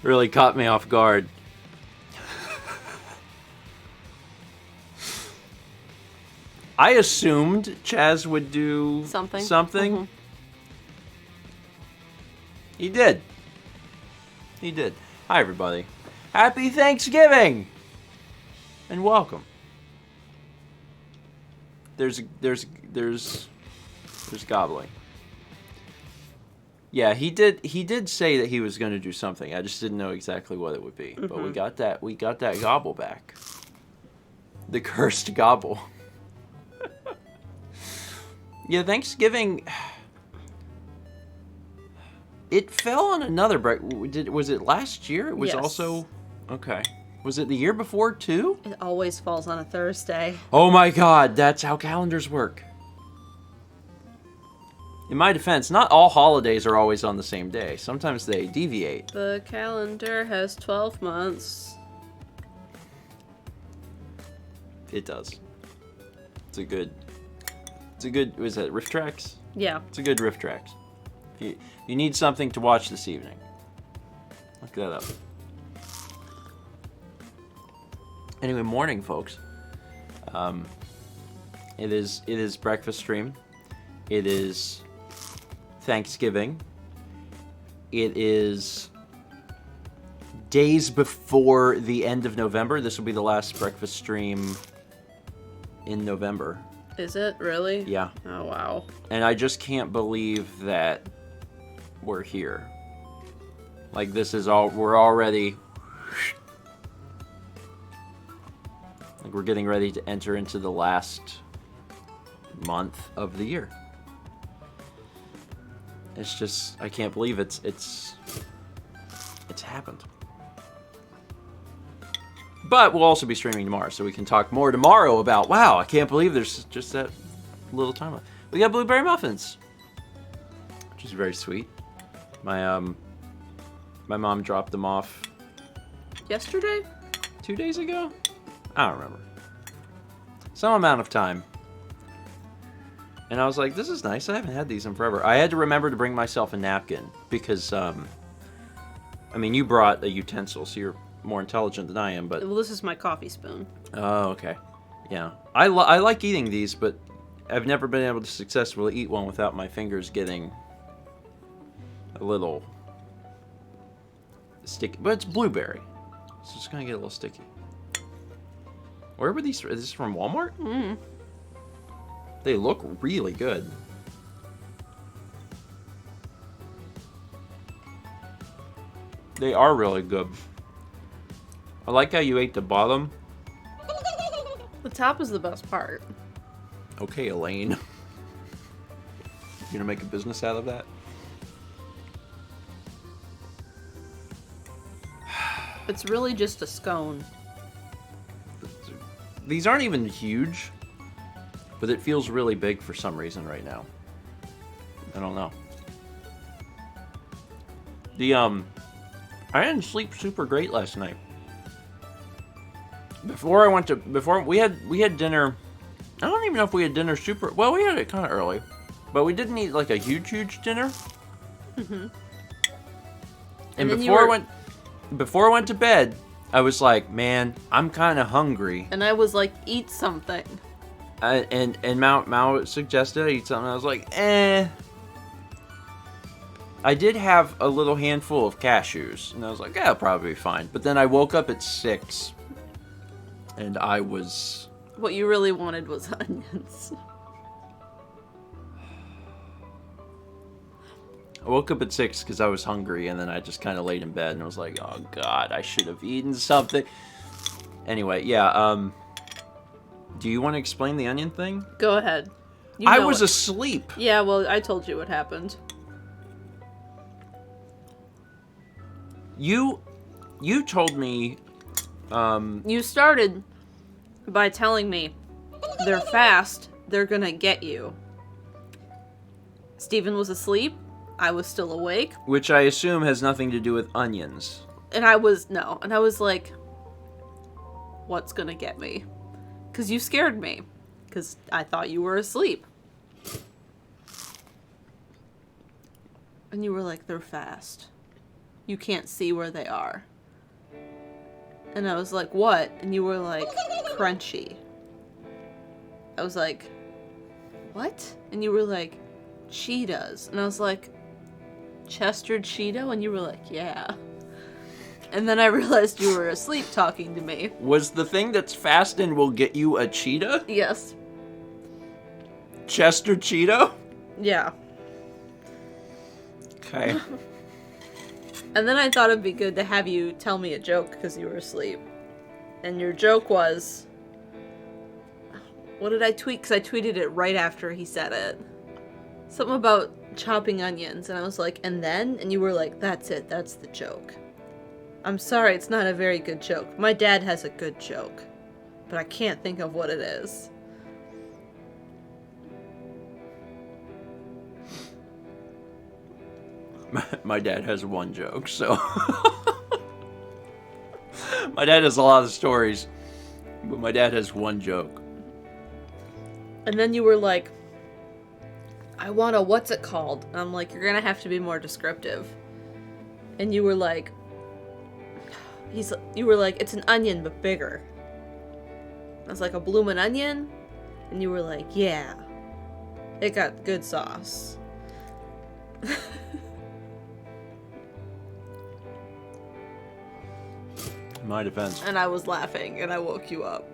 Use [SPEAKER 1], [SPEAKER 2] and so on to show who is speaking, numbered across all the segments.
[SPEAKER 1] really caught me off guard. I assumed Chaz would do something. Mm-hmm. He did. Hi, everybody. Happy Thanksgiving! And welcome. There's gobbling. Yeah, he did say that he was going to do something. I just didn't know exactly what it would be. Mm-hmm. But we got that gobble back. The cursed gobble. Yeah, Thanksgiving. It fell on another break. Was it last year? It was
[SPEAKER 2] yes.
[SPEAKER 1] Also okay. Was it the year before too?
[SPEAKER 2] It always falls on a Thursday.
[SPEAKER 1] Oh my God, that's how calendars work. In my defense, not all holidays are always on the same day. Sometimes they deviate.
[SPEAKER 2] The calendar has 12 months.
[SPEAKER 1] It does. It's a good. Was that Riff Tracks?
[SPEAKER 2] Yeah.
[SPEAKER 1] It's a good Riff Tracks. If you need something to watch this evening, look that up. Anyway, morning, folks. It is breakfast stream. It is Thanksgiving. It is days before the end of November. This will be the last breakfast stream in November.
[SPEAKER 2] Is it really?
[SPEAKER 1] Yeah.
[SPEAKER 2] Oh, wow.
[SPEAKER 1] And I just can't believe that we're here. Like, this is all, we're already, like, we're getting ready to enter into the last month of the year. It's just, I can't believe it's happened. But we'll also be streaming tomorrow, so we can talk more tomorrow about, wow, I can't believe there's just that little time left. We got blueberry muffins, which is very sweet. My mom dropped them off
[SPEAKER 2] yesterday?
[SPEAKER 1] 2 days ago? I don't remember. Some amount of time. And I was like, this is nice. I haven't had these in forever. I had to remember to bring myself a napkin because, I mean, you brought a utensil, so you're more intelligent than I am, but...
[SPEAKER 2] Well, this is my coffee spoon.
[SPEAKER 1] Oh, okay. Yeah. I like eating these, but I've never been able to successfully eat one without my fingers getting a little sticky. But it's blueberry, so it's going to get a little sticky. Where were these? Is this from Walmart?
[SPEAKER 2] Mm.
[SPEAKER 1] They look really good. They are really good. I like how you ate the bottom.
[SPEAKER 2] The top is the best part.
[SPEAKER 1] Okay, Elaine. You gonna make a business out of that?
[SPEAKER 2] It's really just a scone.
[SPEAKER 1] These aren't even huge, but it feels really big for some reason right now. I don't know. I didn't sleep super great last night. Before we had dinner. I don't even know if we had dinner super. Well, we had it kind of early, but we didn't eat like a huge dinner.
[SPEAKER 2] Mm-hmm.
[SPEAKER 1] And before I went to bed, I was like, man, I'm kind of hungry.
[SPEAKER 2] And I was like, eat something.
[SPEAKER 1] And Mao suggested I eat something. I was like, eh. I did have a little handful of cashews, and I was like, yeah, I'll probably be fine. But then I woke up at 6, and I was...
[SPEAKER 2] What you really wanted was onions.
[SPEAKER 1] I woke up at 6 because I was hungry, and then I just kind of laid in bed, and I was like, oh, God, I should have eaten something. Anyway, yeah, do you want to explain the onion thing?
[SPEAKER 2] Go ahead.
[SPEAKER 1] I was asleep.
[SPEAKER 2] Yeah, well, I told you what happened.
[SPEAKER 1] You told me,
[SPEAKER 2] You started by telling me, they're fast, they're gonna get you. Stephen was asleep, I was still awake.
[SPEAKER 1] Which I assume has nothing to do with onions.
[SPEAKER 2] And I was like, what's gonna get me? Because you scared me. Because I thought you were asleep. And you were like, they're fast. you can't see where they are. And I was like, what? And you were like, crunchy. I was like, what? And you were like, Cheetos. And I was like, Chester Cheeto? And you were like, yeah. And then I realized you were asleep talking to me.
[SPEAKER 1] Was the thing that's fast and will get you a cheetah?
[SPEAKER 2] Yes.
[SPEAKER 1] Chester Cheeto?
[SPEAKER 2] Yeah.
[SPEAKER 1] Okay.
[SPEAKER 2] And then I thought it'd be good to have you tell me a joke because you were asleep. And your joke was... What did I tweet? Because I tweeted it right after he said it. Something about chopping onions. And I was like, and then? And you were like, that's it. That's the joke. I'm sorry, it's not a very good joke. My dad has a good joke. But I can't think of what it is.
[SPEAKER 1] My dad has one joke, so... My dad has a lot of stories, but my dad has one joke.
[SPEAKER 2] And then you were like, I want a what's it called? And I'm like, you're gonna have to be more descriptive. And you were like, it's an onion but bigger. I was like, a bloomin' onion? And you were like, yeah. It got good sauce.
[SPEAKER 1] My defense.
[SPEAKER 2] And I was laughing, and I woke you up.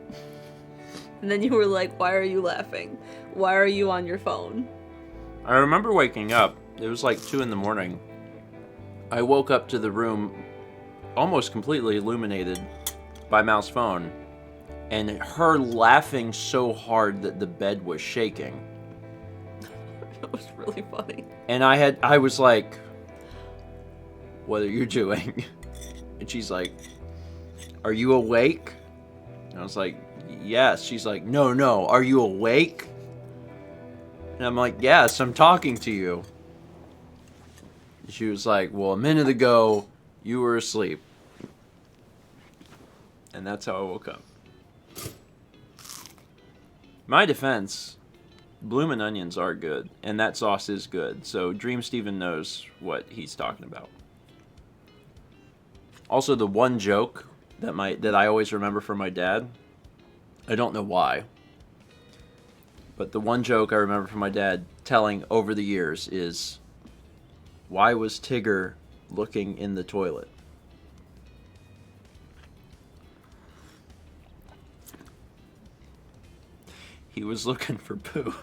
[SPEAKER 2] And then you were like, why are you laughing? Why are you on your phone?
[SPEAKER 1] I remember waking up. It was like 2 in the morning. I woke up to the room almost completely illuminated by Mal's phone, and her laughing so hard that the bed was shaking.
[SPEAKER 2] That was really funny.
[SPEAKER 1] And I was like, what are you doing? And she's like, are you awake? And I was like, yes. She's like, no, are you awake? And I'm like, yes, I'm talking to you. She was like, well, a minute ago, you were asleep. And that's how I woke up. My defense, bloomin' onions are good, and that sauce is good. So Dream Steven knows what he's talking about. Also, the one joke that I always remember from my dad, I don't know why, but the one joke I remember from my dad telling over the years is, why was Tigger looking in the toilet? He was looking for poo.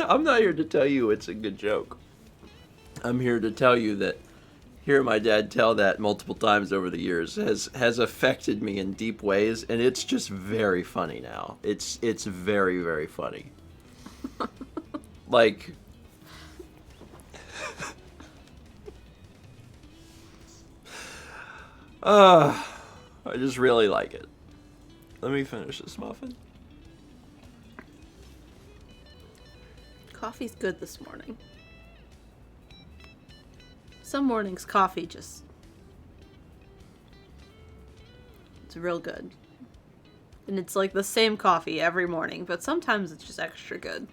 [SPEAKER 1] I'm not here to tell you it's a good joke. I'm here to tell you that hearing my dad tell that multiple times over the years has affected me in deep ways, and it's just very funny now. It's very, very funny. Like, I just really like it. Let me finish this muffin.
[SPEAKER 2] Coffee's good this morning. Some mornings coffee just... It's real good. And it's like the same coffee every morning, but sometimes it's just extra good.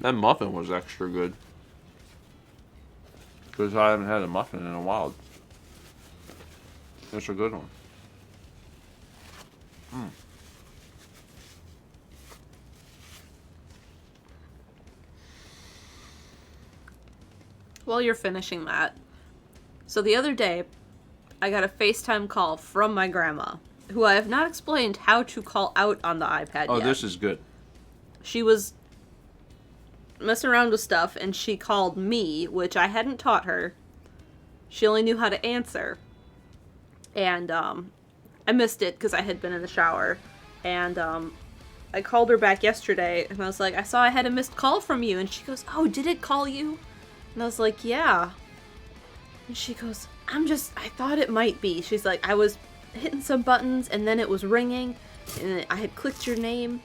[SPEAKER 1] That muffin was extra good. Because I haven't had a muffin in a while. It's a good one.
[SPEAKER 2] While you're finishing that, so the other day, I got a FaceTime call from my grandma, who I have not explained how to call out on the iPad yet.
[SPEAKER 1] Oh, this is good.
[SPEAKER 2] She was messing around with stuff, and she called me, which I hadn't taught her. She only knew how to answer. And I missed it because I had been in the shower. And I called her back yesterday, and I was like, I saw I had a missed call from you. And she goes, oh, did it call you? And I was like, yeah. And she goes, I thought it might be. She's like, I was hitting some buttons, and then it was ringing, and I had clicked your name.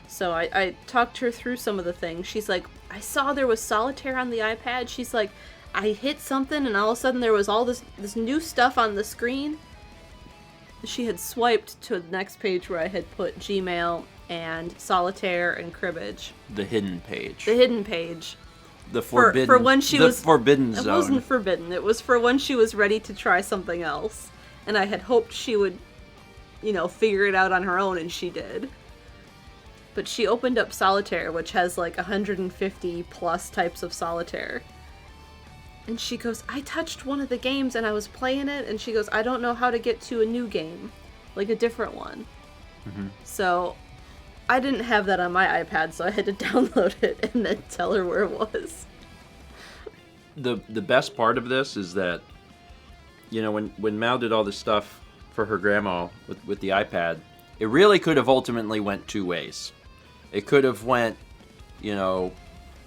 [SPEAKER 2] So I talked her through some of the things. She's like, I saw there was solitaire on the iPad. She's like, I hit something and all of a sudden there was all this new stuff on the screen. She had swiped to the next page where I had put Gmail and solitaire and cribbage.
[SPEAKER 1] The hidden page.
[SPEAKER 2] The hidden page.
[SPEAKER 1] The forbidden.
[SPEAKER 2] For when she was
[SPEAKER 1] forbidden zone.
[SPEAKER 2] It wasn't forbidden. It was for when she was ready to try something else. And I had hoped she would, figure it out on her own, and she did. But she opened up solitaire, which has like 150 plus types of solitaire. And she goes, I touched one of the games and I was playing it, and she goes, I don't know how to get to a new game, like a different one. Mm-hmm. So I didn't have that on my iPad, so I had to download it and then tell her where it was.
[SPEAKER 1] The best part of this is that, when Mal did all this stuff for her grandma with the iPad, it really could have ultimately went two ways. It could have went,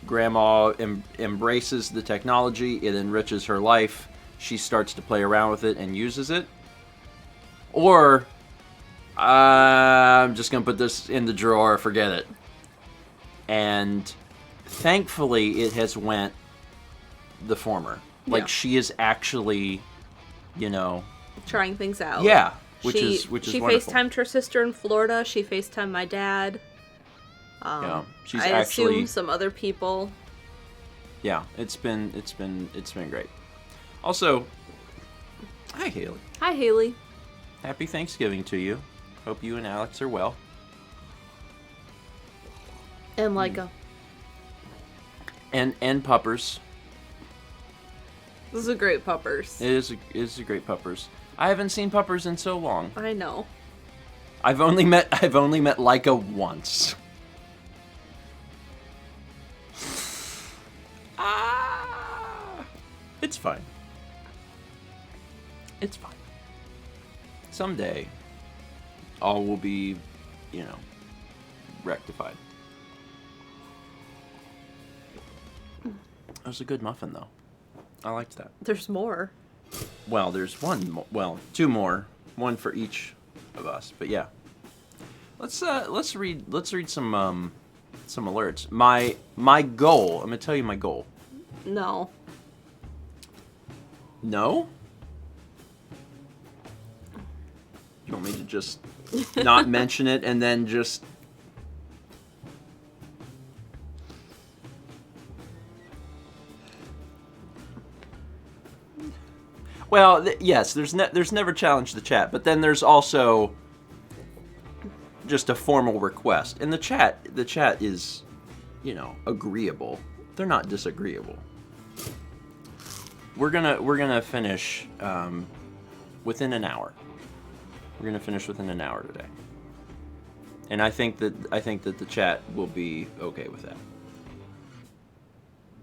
[SPEAKER 1] grandma embraces the technology, it enriches her life, she starts to play around with it and uses it. Or, I'm just going to put this in the drawer, forget it. And thankfully it has went the former.
[SPEAKER 2] Yeah.
[SPEAKER 1] Like, she is actually,
[SPEAKER 2] trying things out.
[SPEAKER 1] Yeah, which is
[SPEAKER 2] She
[SPEAKER 1] wonderful.
[SPEAKER 2] FaceTimed her sister in Florida. She FaceTimed my dad.
[SPEAKER 1] She's
[SPEAKER 2] I
[SPEAKER 1] actually
[SPEAKER 2] assume some other people.
[SPEAKER 1] Yeah, it's been great. Also, hi Haley.
[SPEAKER 2] Hi, Haley.
[SPEAKER 1] Happy Thanksgiving to you. Hope you and Alex are well.
[SPEAKER 2] And Leica.
[SPEAKER 1] And puppers.
[SPEAKER 2] This is a great puppers.
[SPEAKER 1] It is a great puppers. I haven't seen puppers in so long.
[SPEAKER 2] I know.
[SPEAKER 1] I've only met Leica once. It's fine. It's fine. Someday, all will be, rectified. That was a good muffin, though. I liked that.
[SPEAKER 2] There's more.
[SPEAKER 1] Well, there's one more. Well, two more. One for each of us. But yeah, let's read some alerts. My goal. I'm gonna tell you my goal.
[SPEAKER 2] No.
[SPEAKER 1] No? You want me to just not mention it and then just... Well, yes, there's never challenge the chat, but then there's also just a formal request. And the chat is, agreeable. They're not disagreeable. We're gonna finish within an hour. We're gonna finish within an hour today, and I think that the chat will be okay with that.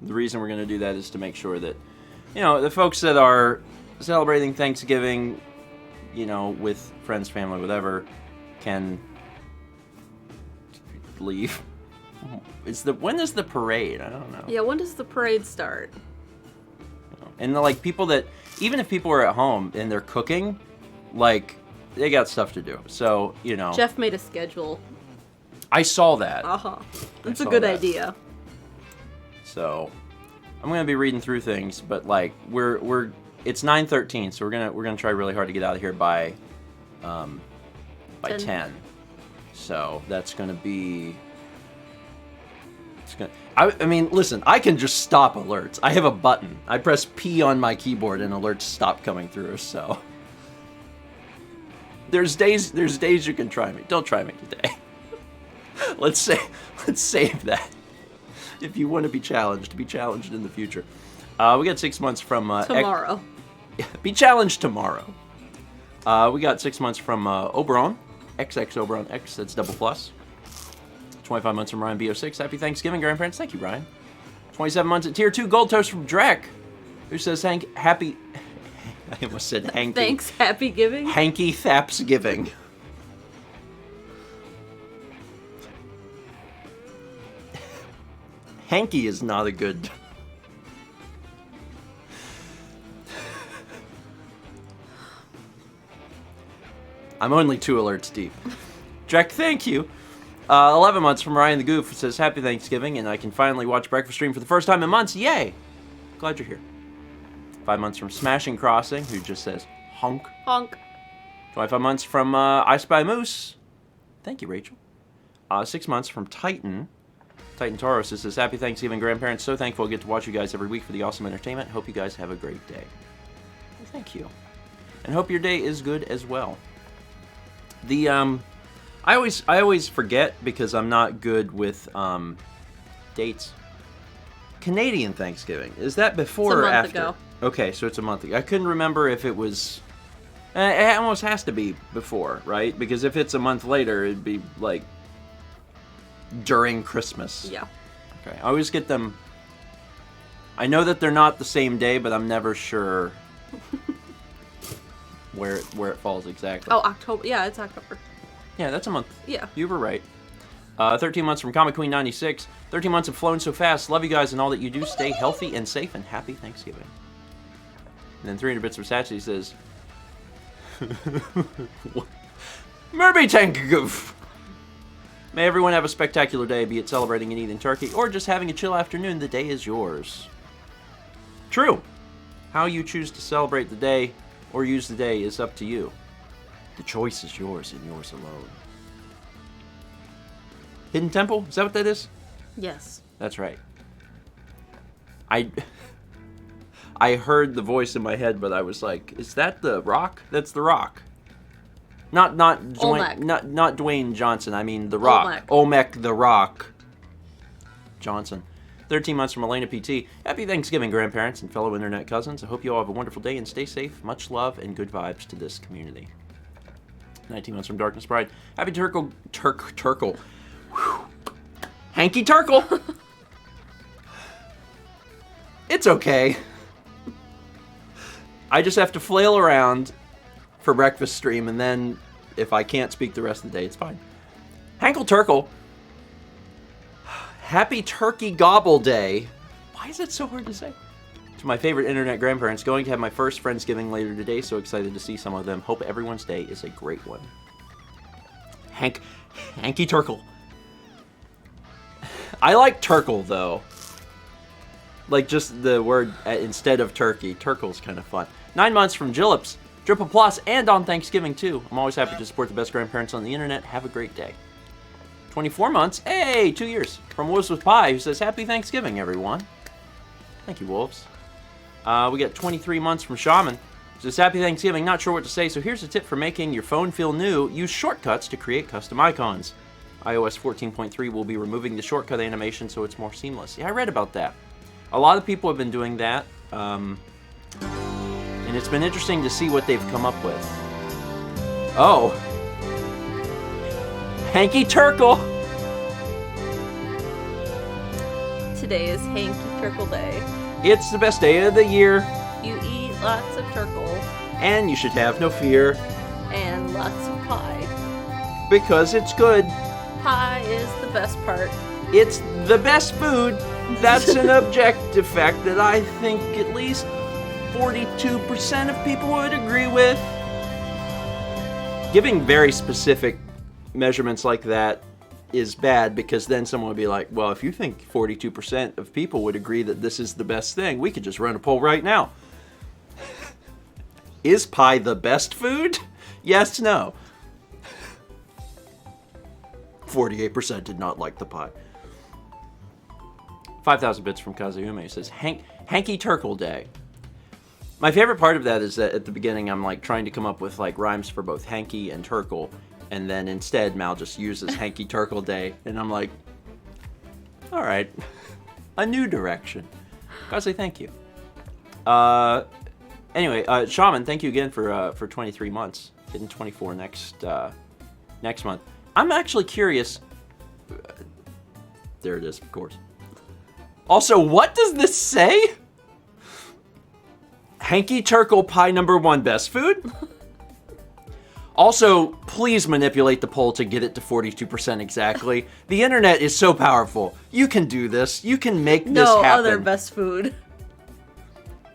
[SPEAKER 1] The reason we're gonna do that is to make sure that the folks that are celebrating Thanksgiving, with friends, family, whatever, can leave. When is the parade? I don't know.
[SPEAKER 2] Yeah, when does the parade start?
[SPEAKER 1] And people that, even if people are at home and they're cooking, they got stuff to do. So,
[SPEAKER 2] Jeff made a schedule.
[SPEAKER 1] I saw that.
[SPEAKER 2] That's a good idea.
[SPEAKER 1] So, I'm gonna be reading through things, but it's 9:13, so we're gonna try really hard to get out of here by 10. So that's gonna be. I mean, listen, I can just stop alerts. I have a button. I press P on my keyboard and alerts stop coming through, so. There's days you can try me. Don't try me today. Let's save that. If you want to be challenged in the future. We got 6 months from...
[SPEAKER 2] tomorrow.
[SPEAKER 1] Be challenged tomorrow. We got 6 months from Oberon. XX Oberon X, that's double plus. 25 months from Ryan B06. Happy Thanksgiving, grandparents. Thank you, Ryan. 27 months at Tier 2 Gold Toast from Drek, who says, happy... I almost said Hanky.
[SPEAKER 2] Thanks, happy giving.
[SPEAKER 1] Hanky Thappsgiving. Hanky is not a good... I'm only 2 alerts deep. Jack, thank you. 11 months from Ryan the Goof. It says, Happy Thanksgiving, and I can finally watch Breakfast Stream for the first time in months. Yay! Glad you're here. 5 months from Smashing Crossing, who just says, honk.
[SPEAKER 2] Honk.
[SPEAKER 1] 25 months from I Spy Moose. Thank you, Rachel. 6 months from Titan. Titan Tauros says, Happy Thanksgiving, grandparents. So thankful I get to watch you guys every week for the awesome entertainment. Hope you guys have a great day. Well, thank you. And hope your day is good as well. The, I always forget because I'm not good with, dates. Canadian Thanksgiving. Is that before or after?
[SPEAKER 2] Ago.
[SPEAKER 1] Okay, so it's a month ago. I couldn't remember if it was... It almost has to be before, right? Because if it's a month later, it'd be, like, during Christmas.
[SPEAKER 2] Yeah.
[SPEAKER 1] Okay, I always get them... I know that they're not the same day, but I'm never sure where it falls exactly.
[SPEAKER 2] Oh, October. Yeah, it's October.
[SPEAKER 1] Yeah, that's a month.
[SPEAKER 2] Yeah.
[SPEAKER 1] You were right. 13 months from Comic Queen 96. 13 months have flown so fast. Love you guys and all that you do. Stay healthy and safe, and happy Thanksgiving. And then 300 bits from Sachi says... Merby Tank Goof! May everyone have a spectacular day, be it celebrating and eating turkey, or just having a chill afternoon. The day is yours. True. How you choose to celebrate the day or use the day is up to you. The choice is yours and yours alone. Hidden Temple? Is that what that is?
[SPEAKER 2] Yes.
[SPEAKER 1] That's right. I heard the voice in my head, but I was like, is that the Rock? That's the Rock. Not Dwayne, not Dwayne Johnson. I mean the Rock. Olmec the Rock Johnson. 13 months from Elena PT. Happy Thanksgiving, grandparents and fellow internet cousins. I hope you all have a wonderful day and stay safe. Much love and good vibes to this community. 19 months from Darkness Pride. Happy Turkle. Whew. Hanky Turkle. It's okay. I just have to flail around for breakfast stream, and then if I can't speak the rest of the day, it's fine. Hankle Turkle. Happy Turkey Gobble Day. Why is it so hard to say? To my favorite internet grandparents, going to have my first Friendsgiving later today, so excited to see some of them. Hope everyone's day is a great one. Hanky Turkle. I like Turkle, though. Like, just the word instead of turkey. Turkle's kind of fun. 9 months from Jillips. Triple Plus, and on Thanksgiving, too. I'm always happy to support the best grandparents on the internet. Have a great day. 24 months. Hey, 2 years. From Wolves with Pie, who says, Happy Thanksgiving, everyone. Thank you, Wolves. We got 23 months from Shaman. Says, Happy Thanksgiving. Not sure what to say, so here's a tip for making your phone feel new. Use shortcuts to create custom icons. iOS 14.3 will be removing the shortcut animation so it's more seamless. Yeah, I read about that. A lot of people have been doing that. And it's been interesting to see what they've come up with. Oh. Hanky Turkle!
[SPEAKER 2] Today is Hanky Turkle Day.
[SPEAKER 1] It's the best day of the year.
[SPEAKER 2] You eat lots of turkle.
[SPEAKER 1] And you should have no fear.
[SPEAKER 2] And lots of pie.
[SPEAKER 1] Because it's good.
[SPEAKER 2] Pie is the best part.
[SPEAKER 1] It's the best food. That's an objective fact that I think at least 42% of people would agree with. Giving very specific measurements like that is bad, because then someone would be like, well, if you think 42% of people would agree that this is the best thing, we could just run a poll right now. Is pie the best food? Yes, no. 48% did not like the pie. 5,000 bits from Kazuhume says, Hanky Turkle Day. My favorite part of that is that at the beginning I'm like trying to come up with like rhymes for both hanky and turkle, and then instead Mal just uses Hanky Turkle Day, and I'm like, all right, a new direction. Kazu, thank you. Anyway, Shaman, thank you again for 23 months. Hitting 24 next month. I'm actually curious. There it is, of course. Also, what does this say? Hanky Turkle Pie #1 best food? Also, please manipulate the poll to get it to 42% exactly. The internet is so powerful. You can do this. You can make this happen.
[SPEAKER 2] No other best food.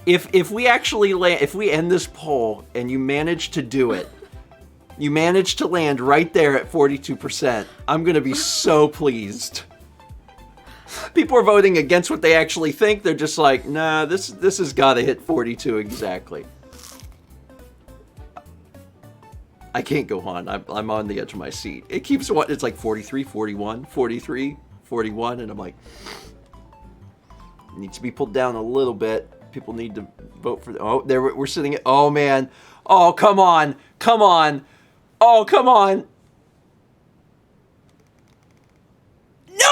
[SPEAKER 1] If we actually if we end this poll and you manage to do it, You managed to land right there at 42%. I'm going to be so pleased. People are voting against what they actually think. They're just like, nah, this has got to hit 42 exactly. I can't go on. I'm on the edge of my seat. It keeps what? It's like 43, 41, 43, 41, and I'm like, it needs to be pulled down a little bit. People need to vote for. Oh, there we're sitting at. Oh man. Oh come on, come on. Oh come on. No.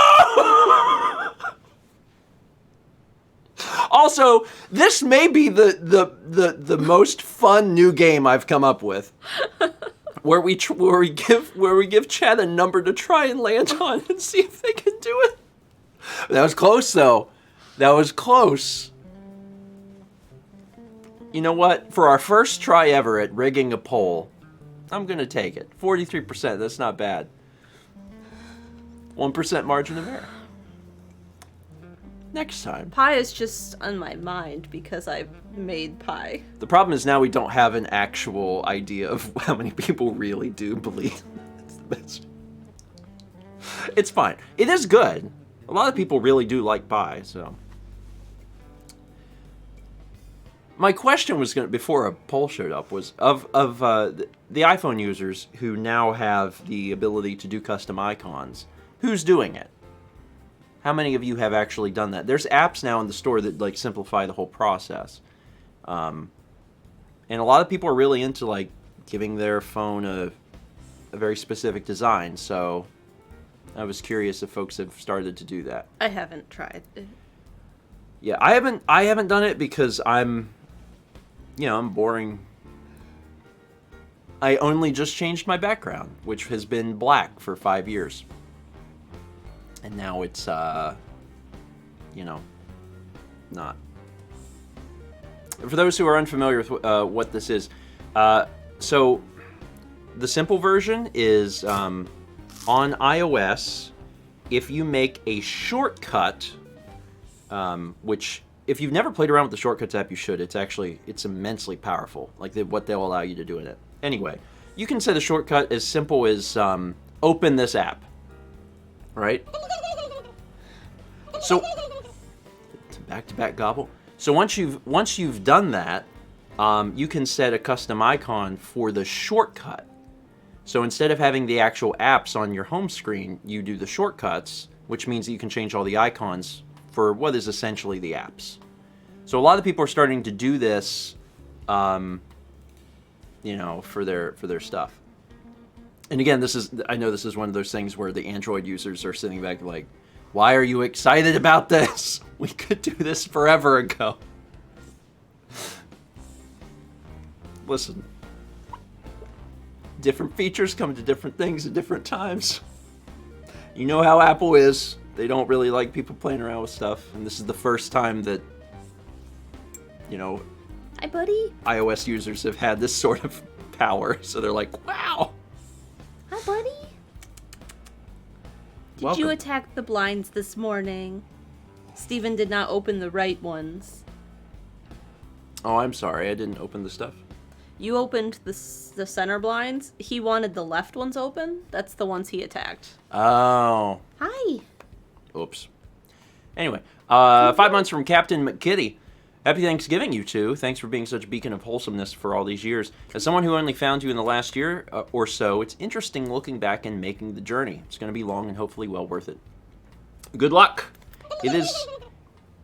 [SPEAKER 1] Also, this may be the most fun new game I've come up with. Where we give Chad a number to try and land on and see if they can do it. That was close though. That was close. You know what? For our first try ever at rigging a poll, I'm gonna take it. 43%. That's not bad. 1% margin of error. Next time.
[SPEAKER 2] Pie is just on my mind because I've made pie.
[SPEAKER 1] The problem is now we don't have an actual idea of how many people really do believe it's the best. It's fine. It is good. A lot of people really do like pie, so. My question was before a poll showed up was of the iPhone users who now have the ability to do custom icons. Who's doing it? How many of you have actually done that? There's apps now in the store that like simplify the whole process. And a lot of people are really into like giving their phone a very specific design. So I was curious if folks have started to do that.
[SPEAKER 2] I haven't tried it.
[SPEAKER 1] Yeah, I haven't done it because I'm boring. I only just changed my background, which has been black for 5 years. And now it's, not. For those who are unfamiliar with what this is, so the simple version is on iOS, if you make a shortcut, which if you've never played around with the Shortcuts app, you should. It's immensely powerful, like what they'll allow you to do in it. Anyway, you can set a shortcut as simple as open this app. Right? So, back-to-back gobble. So once you've done that, you can set a custom icon for the shortcut. So instead of having the actual apps on your home screen, you do the shortcuts, which means that you can change all the icons for what is essentially the apps. So a lot of people are starting to do this, for their stuff. And again, I know this is one of those things where the Android users are sitting back like, why are you excited about this? We could do this forever ago. Listen, different features come to different things at different times. You know how Apple is. They don't really like people playing around with stuff. And this is the first time that,
[SPEAKER 2] Hi, buddy.
[SPEAKER 1] iOS users have had this sort of power. So they're like, wow.
[SPEAKER 2] Hi, buddy. Did you attack the blinds this morning? Stephen did not open the right ones.
[SPEAKER 1] Oh, I'm sorry. I didn't open the stuff.
[SPEAKER 2] You opened the center blinds. He wanted the left ones open. That's the ones he attacked.
[SPEAKER 1] Oh.
[SPEAKER 2] Hi.
[SPEAKER 1] Oops. Anyway, 5 months from Captain McKitty. Happy Thanksgiving, you two. Thanks for being such a beacon of wholesomeness for all these years. As someone who only found you in the last year or so, it's interesting looking back and making the journey. It's going to be long and hopefully well worth it. Good luck. It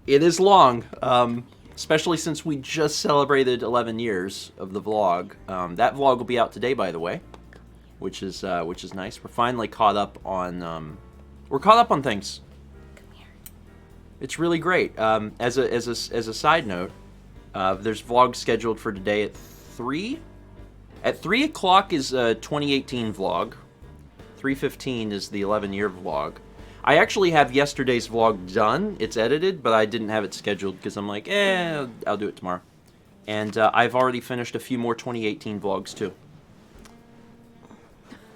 [SPEAKER 1] is long, especially since we just celebrated 11 years of the vlog. That vlog will be out today, by the way, which is nice. We're finally caught up on things. It's really great. As a side note, there's vlogs scheduled for today at 3. At 3 o'clock is a 2018 vlog. 3:15 is the 11-year vlog. I actually have yesterday's vlog done. It's edited, but I didn't have it scheduled because I'm like, I'll do it tomorrow. And I've already finished a few more 2018 vlogs too.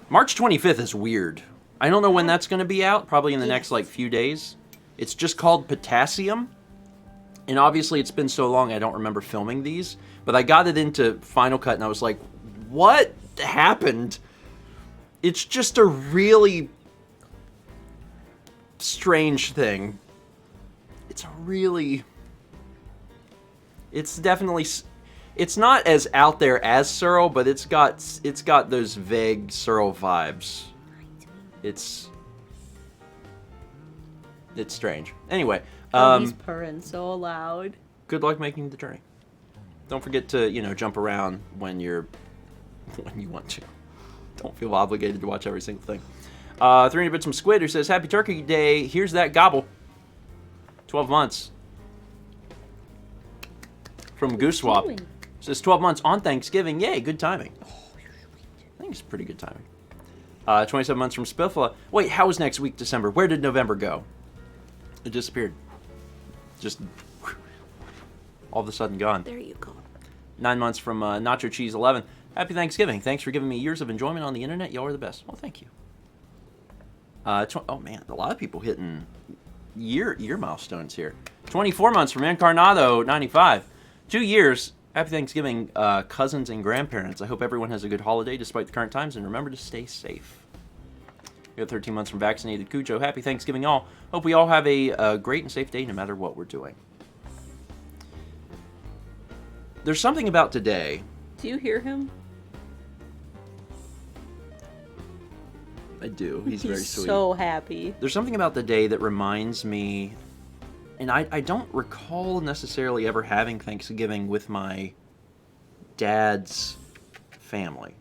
[SPEAKER 1] March 25th is weird. I don't know when that's going to be out. Probably in the next few days. It's just called Potassium. And obviously it's been so long I don't remember filming these. But I got it into Final Cut and I was like, what happened. It's just a really strange thing. It's definitely, it's not as out there as Searle, but it's got those vague Searle vibes. It's strange. Anyway,
[SPEAKER 2] he's purring so loud.
[SPEAKER 1] Good luck making the journey. Don't forget to, jump around when you want to. Don't feel obligated to watch every single thing. 300 Bits from Squid, who says, Happy Turkey Day. Here's that gobble. 12 months. From Goosewap. Says 12 months on Thanksgiving. Yay, good timing. I think it's pretty good timing. 27 months from Spiffla. Wait, how was next week, December? Where did November go? It disappeared. Just all of a sudden gone.
[SPEAKER 2] There you go.
[SPEAKER 1] 9 months from Nacho Cheese 11. Happy Thanksgiving. Thanks for giving me years of enjoyment on the internet. Y'all are the best. Well, thank you. Oh, man. A lot of people hitting year milestones here. 24 months from Encarnado 95. 2 years. Happy Thanksgiving, cousins and grandparents. I hope everyone has a good holiday despite the current times, and remember to stay safe. We have 13 months from Vaccinated Cujo. Happy Thanksgiving, all. Hope we all have a great and safe day no matter what we're doing. There's something about today.
[SPEAKER 2] Do you hear him?
[SPEAKER 1] I do. He's very sweet.
[SPEAKER 2] So happy.
[SPEAKER 1] There's something about the day that reminds me, and I don't recall necessarily ever having Thanksgiving with my dad's family,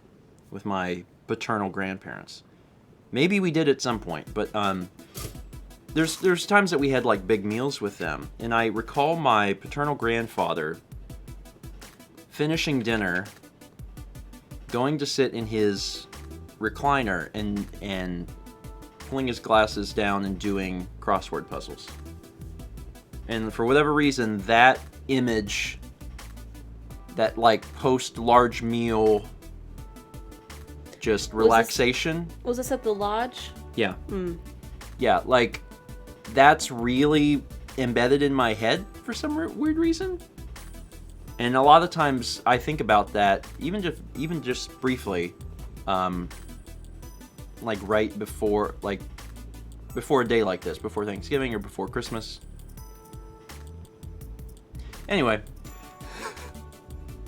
[SPEAKER 1] with my paternal grandparents. Maybe we did at some point, but there's times that we had like big meals with them, and I recall my paternal grandfather finishing dinner, going to sit in his recliner and pulling his glasses down and doing crossword puzzles. And for whatever reason, that image, that like post large meal, just relaxation.
[SPEAKER 2] Was this at the lodge?
[SPEAKER 1] Yeah. Yeah, like that's really embedded in my head for some weird reason. And a lot of times I think about that, even just briefly, like right before, before a day like this, before Thanksgiving or before Christmas. Anyway,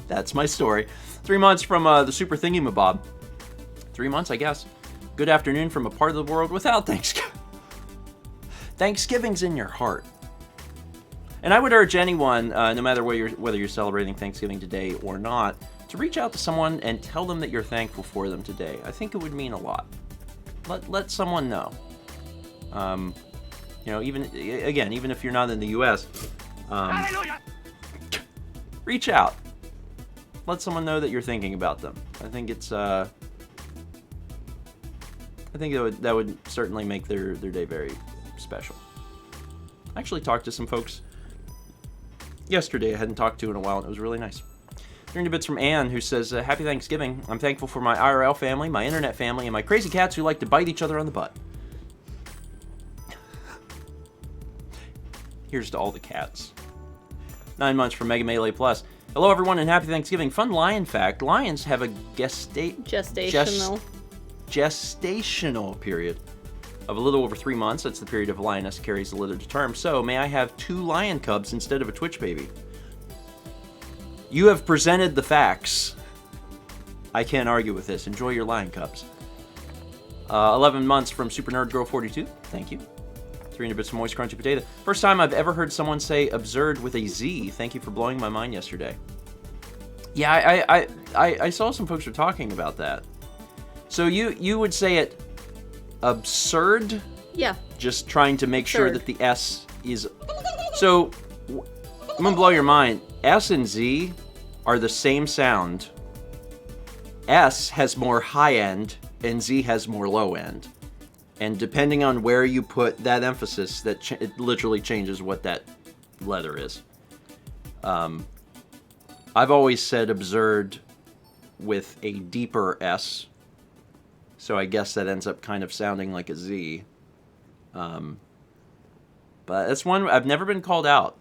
[SPEAKER 1] that's my story. 3 months from the Super Thingy-Mabob. 3 months, I guess. Good afternoon from a part of the world without Thanksgiving. Thanksgiving's in your heart. And I would urge anyone, no matter whether you're celebrating Thanksgiving today or not, to reach out to someone and tell them that you're thankful for them today. I think it would mean a lot. Let someone know. Even if you're not in the U.S., reach out. Let someone know that you're thinking about them. I think it's. I think that would certainly make their day very special. I actually talked to some folks yesterday I hadn't talked to in a while, and it was really nice. 300 Bits from Anne, who says, Happy Thanksgiving. I'm thankful for my IRL family, my internet family, and my crazy cats who like to bite each other on the butt. Here's to all the cats. 9 months from Mega Melee Plus. Hello, everyone, and happy Thanksgiving. Fun lion fact. Lions have a gestational period of a little over 3 months. That's the period of a lioness carries the litter to term. So, may I have 2 lion cubs instead of a Twitch baby? You have presented the facts. I can't argue with this. Enjoy your lion cubs. 11 months from Super Nerd Girl 42. Thank you. 300 Bits of Moist Crunchy Potato. First time I've ever heard someone say absurd with a Z. Thank you for blowing my mind yesterday. Yeah, I saw some folks were talking about that. So you would say it absurd?
[SPEAKER 2] Yeah.
[SPEAKER 1] Just trying to make sure that the S is... So, I'm going to blow your mind. S and Z are the same sound. S has more high end, and Z has more low end. And depending on where you put that emphasis, it literally changes what that letter is. I've always said absurd with a deeper S, so I guess that ends up kind of sounding like a Z. But that's one I've never been called out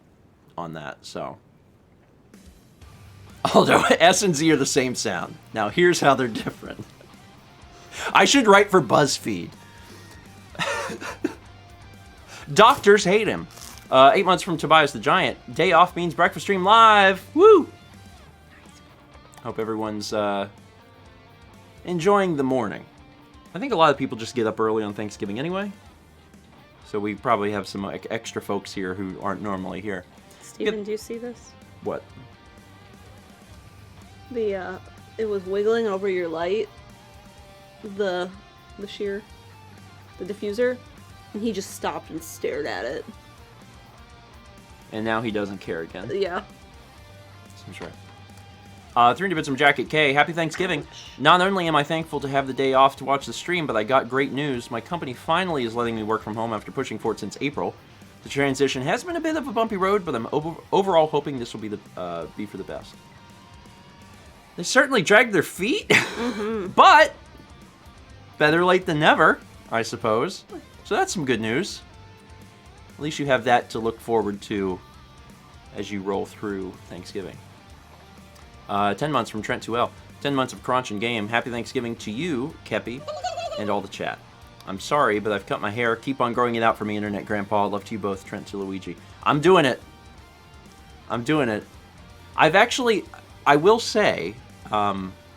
[SPEAKER 1] on that, so Although S and Z are the same sound. Now here's how they're different. I should write for BuzzFeed. Doctors hate him. 8 months from Tobias the Giant. Day off means breakfast stream live. Woo! Hope everyone's enjoying the morning. I think a lot of people just get up early on Thanksgiving anyway. So we probably have some extra folks here who aren't normally here.
[SPEAKER 2] Steven, do you see this?
[SPEAKER 1] What?
[SPEAKER 2] It was wiggling over your light. The shear. The diffuser. And he just stopped and stared at it.
[SPEAKER 1] And now he doesn't care again.
[SPEAKER 2] Yeah.
[SPEAKER 1] Seems right. 300 bits from Jacket K. Happy Thanksgiving. Not only am I thankful to have the day off to watch the stream, but I got great news. My company finally is letting me work from home after pushing for it since April. The transition has been a bit of a bumpy road, but I'm overall hoping this will be for the best. They certainly dragged their feet, but better late than never, I suppose. So that's some good news. At least you have that to look forward to as you roll through Thanksgiving. 10 months from Trent 2L. 10 months of crunch and game. Happy Thanksgiving to you, Kepi, and all the chat. I'm sorry, but I've cut my hair. Keep on growing it out for me, Internet Grandpa. Love to you both, Trent to Luigi. I'm doing it. I'm doing it. I will say,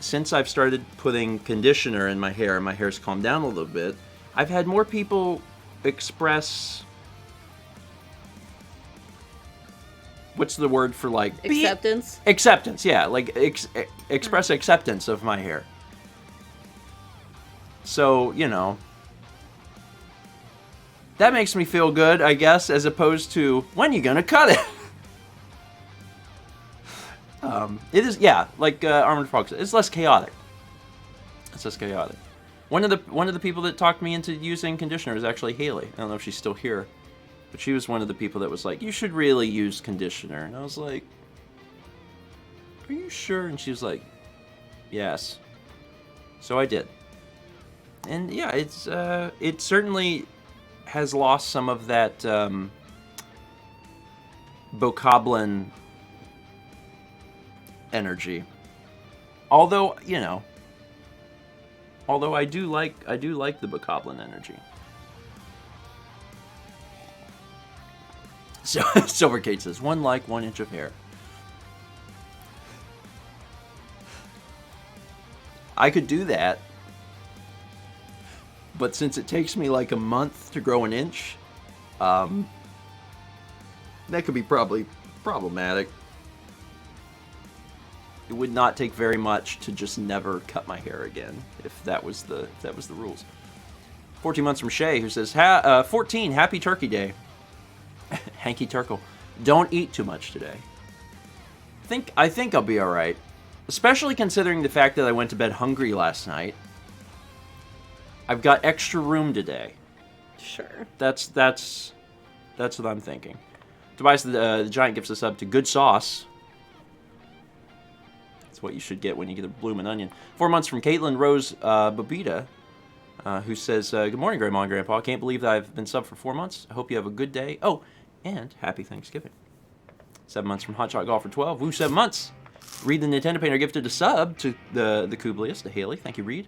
[SPEAKER 1] since I've started putting conditioner in my hair and my hair's calmed down a little bit, I've had more people express... What's the word for, like...
[SPEAKER 2] Acceptance?
[SPEAKER 1] Acceptance, yeah. Like, express acceptance of my hair. So, you know... That makes me feel good, I guess, as opposed to, when you gonna cut it? It is, yeah, like Armored Fox, it's less chaotic. It's less chaotic. One of the people that talked me into using conditioner is actually Haley. I don't know if she's still here. But she was one of the people that was like, you should really use conditioner. And I was like, are you sure? And she was like, yes. So I did. And yeah, it certainly has lost some of that bokoblin energy. Although, you know, I do like the bokoblin energy. So Silvergate says, 1 like, 1 inch of hair. I could do that. But since it takes me like a month to grow an inch, that could be probably problematic. It would not take very much to just never cut my hair again, if that was the rules. 14 months from Shay, who says, 14, happy Turkey Day. Hanky Turkle. Don't eat too much today. I think I'll be alright. Especially considering the fact that I went to bed hungry last night. I've got extra room today.
[SPEAKER 2] Sure.
[SPEAKER 1] That's what I'm thinking. Tobias the Giant gives us up to good sauce. That's what you should get when you get a bloomin' onion. 4 months from Caitlin Rose Babita, who says, good morning, Grandma and Grandpa. Can't believe that I've been subbed for 4 months. I hope you have a good day. Oh, and happy Thanksgiving. 7 months from Hotshot Golfer 12. Woo, 7 months. Reed the Nintendo Painter gifted a sub to the Kublius, to Haley. Thank you, Reed.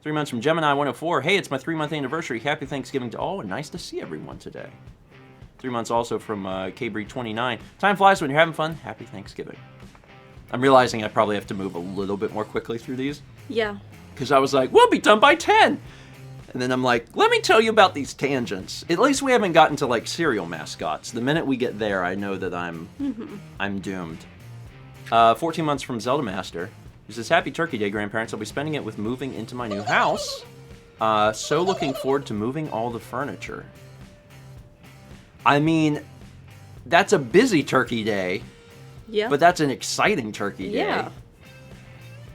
[SPEAKER 1] 3 months from Gemini 104. Hey, it's my 3-month anniversary. Happy Thanksgiving to all, and nice to see everyone today. 3 months also from Cabri 29. Time flies when you're having fun. Happy Thanksgiving. I'm realizing I probably have to move a little bit more quickly through these.
[SPEAKER 2] Yeah.
[SPEAKER 1] Because I was like, we'll be done by 10. And then I'm like, let me tell you about these tangents. At least we haven't gotten to, like, cereal mascots. The minute we get there, I know that I'm doomed. 14 months from Zelda Master. Who says, happy Turkey Day, grandparents. I'll be spending it with moving into my new house. So looking forward to moving all the furniture. I mean, that's a busy Turkey Day.
[SPEAKER 2] Yeah.
[SPEAKER 1] But that's an exciting Turkey Day.
[SPEAKER 2] Yeah.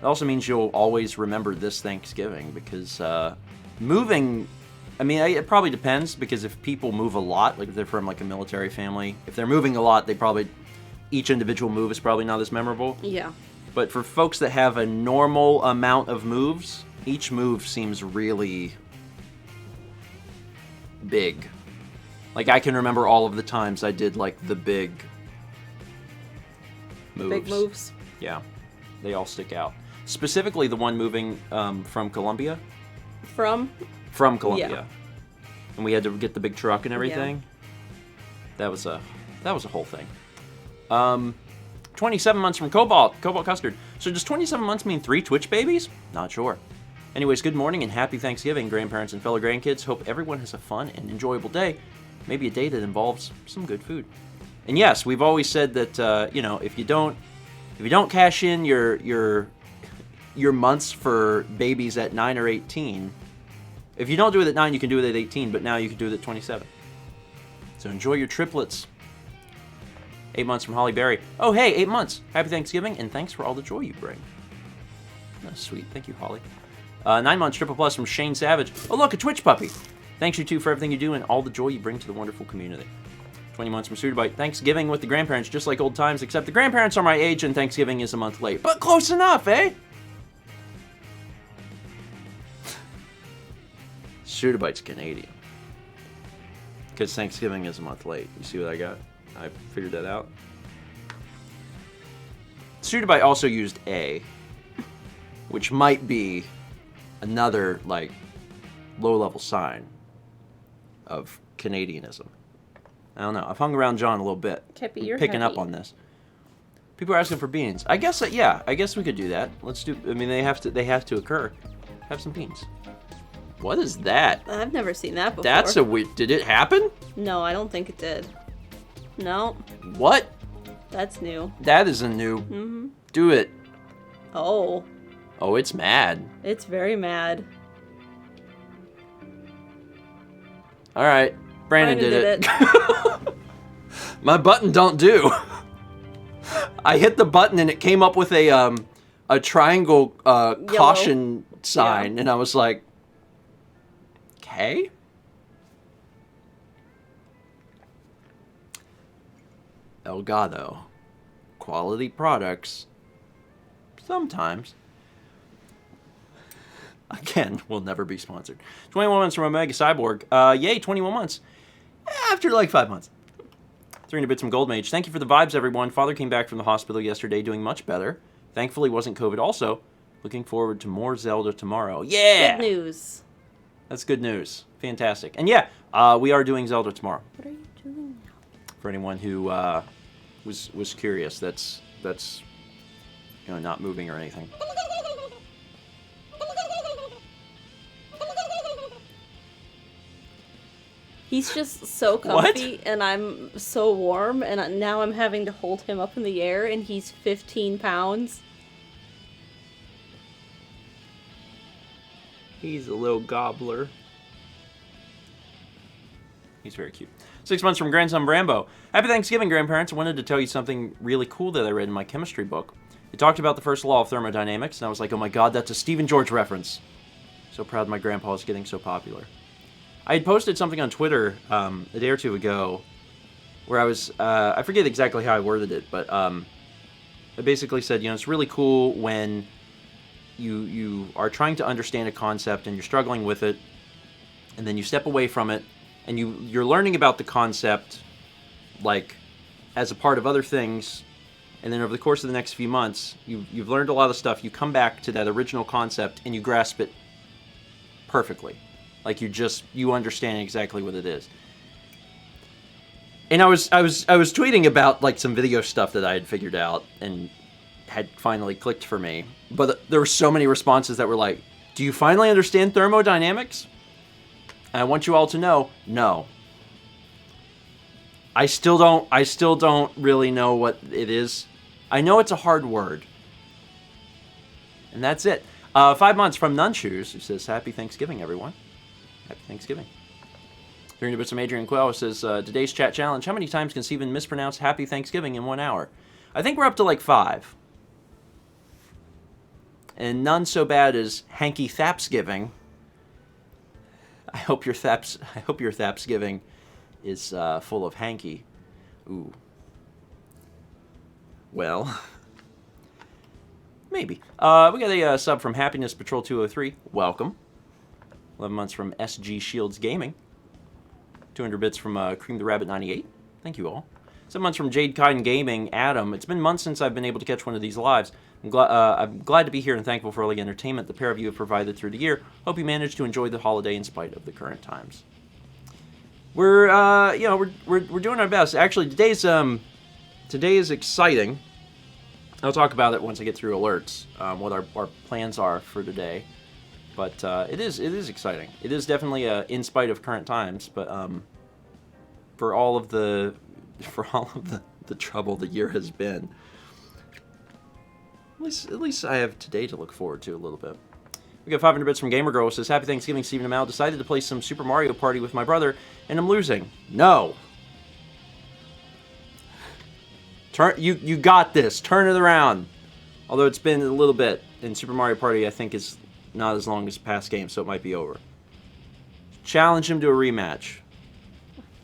[SPEAKER 1] It also means you'll always remember this Thanksgiving because moving, I mean, it probably depends because if people move a lot, like if they're from like a military family, if they're moving a lot, each individual move is probably not as memorable.
[SPEAKER 2] Yeah.
[SPEAKER 1] But for folks that have a normal amount of moves, each move seems really big. Like I can remember all of the times I did like the big moves.
[SPEAKER 2] Big moves.
[SPEAKER 1] Yeah. They all stick out. Specifically, the one moving from Colombia.
[SPEAKER 2] From
[SPEAKER 1] Colombia.
[SPEAKER 2] Yeah.
[SPEAKER 1] And we had to get the big truck and everything. That was a whole thing. 27 months from Cobalt Custard. So does 27 months mean 3 Twitch babies? Not sure. Anyways, good morning and happy Thanksgiving, grandparents and fellow grandkids. Hope everyone has a fun and enjoyable day. Maybe a day that involves some good food. And yes, we've always said that if you don't cash in your months for babies at 9 or 18, if you don't do it at 9, you can do it at 18, but now you can do it at 27. So enjoy your triplets. 8 months from Holly Berry. Oh, hey, 8 months. Happy Thanksgiving, and thanks for all the joy you bring. That's sweet. Thank you, Holly. 9 months, triple plus from Shane Savage. Oh, look, a Twitch puppy. Thanks, you two, for everything you do and all the joy you bring to the wonderful community. 20 months from Sudabite. Thanksgiving with the grandparents, just like old times, except the grandparents are my age and Thanksgiving is a month late. But close enough, eh? Sudabite's Canadian. Because Thanksgiving is a month late. You see what I got? I figured that out. Sudabite also used A, which might be another, like, low-level sign of Canadianism. I don't know. I've hung around John a little bit.
[SPEAKER 2] Kepi, you're
[SPEAKER 1] picking
[SPEAKER 2] heavy.
[SPEAKER 1] up on this. People are asking for beans. I guess that, yeah. I guess we could do that. Let's do. I mean, they have to occur. Have some beans. What is that?
[SPEAKER 2] I've never seen that before.
[SPEAKER 1] That's a weird. Did it happen?
[SPEAKER 2] No, I don't think it did. No.
[SPEAKER 1] What?
[SPEAKER 2] That's new.
[SPEAKER 1] That is a new.
[SPEAKER 2] Mm-hmm.
[SPEAKER 1] Do it.
[SPEAKER 2] Oh.
[SPEAKER 1] Oh, it's mad.
[SPEAKER 2] It's very mad.
[SPEAKER 1] All right. Brandon did
[SPEAKER 2] it.
[SPEAKER 1] My button don't do. I hit the button and it came up with a triangle caution sign, and I was like, okay. Elgato. Quality products. Sometimes. Again, will never be sponsored. 21 months from Omega Cyborg. Yay, 21 months. After like 5 months. 300 bits from Goldmage. Thank you for the vibes, everyone. Father came back from the hospital yesterday doing much better. Thankfully, wasn't COVID also. Looking forward to more Zelda tomorrow. Yeah!
[SPEAKER 2] Good news.
[SPEAKER 1] That's good news. Fantastic. And yeah, we are doing Zelda tomorrow.
[SPEAKER 2] What are you doing now?
[SPEAKER 1] For anyone who was curious, that's not moving or anything.
[SPEAKER 2] He's just so comfy, and I'm so warm, and now I'm having to hold him up in the air, and he's 15 pounds.
[SPEAKER 1] He's a little gobbler. He's very cute. 6 months from Grandson Brambo. Happy Thanksgiving, grandparents. I wanted to tell you something really cool that I read in my chemistry book. It talked about the first law of thermodynamics, and I was like, oh my god, that's a Stephen George reference. So proud my grandpa is getting so popular. I had posted something on Twitter a day or two ago where I was, I forget exactly how I worded it, but I basically said, it's really cool when you are trying to understand a concept and you're struggling with it, and then you step away from it, and you're learning about the concept, like, as a part of other things, and then over the course of the next few months, you've learned a lot of stuff, you come back to that original concept, and you grasp it perfectly. Like you understand exactly what it is. And I was tweeting about like some video stuff that I had figured out and had finally clicked for me. But there were so many responses that were like, "Do you finally understand thermodynamics?" And I want you all to know, no. I still don't really know what it is. I know it's a hard word. And that's it. 5 months from Nunshoes, who says, Happy Thanksgiving, everyone. Happy Thanksgiving. 300 bits from Adrian Quell says, today's chat challenge, how many times can Stephen mispronounce Happy Thanksgiving in 1 hour? I think we're up to like 5. And none so bad as Hanky Thappsgiving. I hope your Thappsgiving is full of hanky. Ooh. Well, maybe. We got a sub from Happiness Patrol 203. Welcome. 11 months from SG Shields Gaming. 200 bits from Cream the Rabbit 98. Thank you all. 7 months from Jade Kiden Gaming. Adam, it's been months since I've been able to catch one of these lives. I'm glad to be here and thankful for all the entertainment the pair of you have provided through the year. Hope you manage to enjoy the holiday in spite of the current times. We're doing our best. Actually, today is exciting. I'll talk about it once I get through alerts, what our plans are for today. But it is exciting. It is definitely in spite of current times, but for all of the trouble the year has been, at least I have today to look forward to a little bit. We got 500 bits from Gamer Girl, who says, Happy Thanksgiving, Stephen and Mal. Decided to play some Super Mario Party with my brother, and I'm losing. No. You got this. Turn it around. Although it's been a little bit, and Super Mario Party, I think, is not as long as past games, so it might be over. Challenge him to a rematch.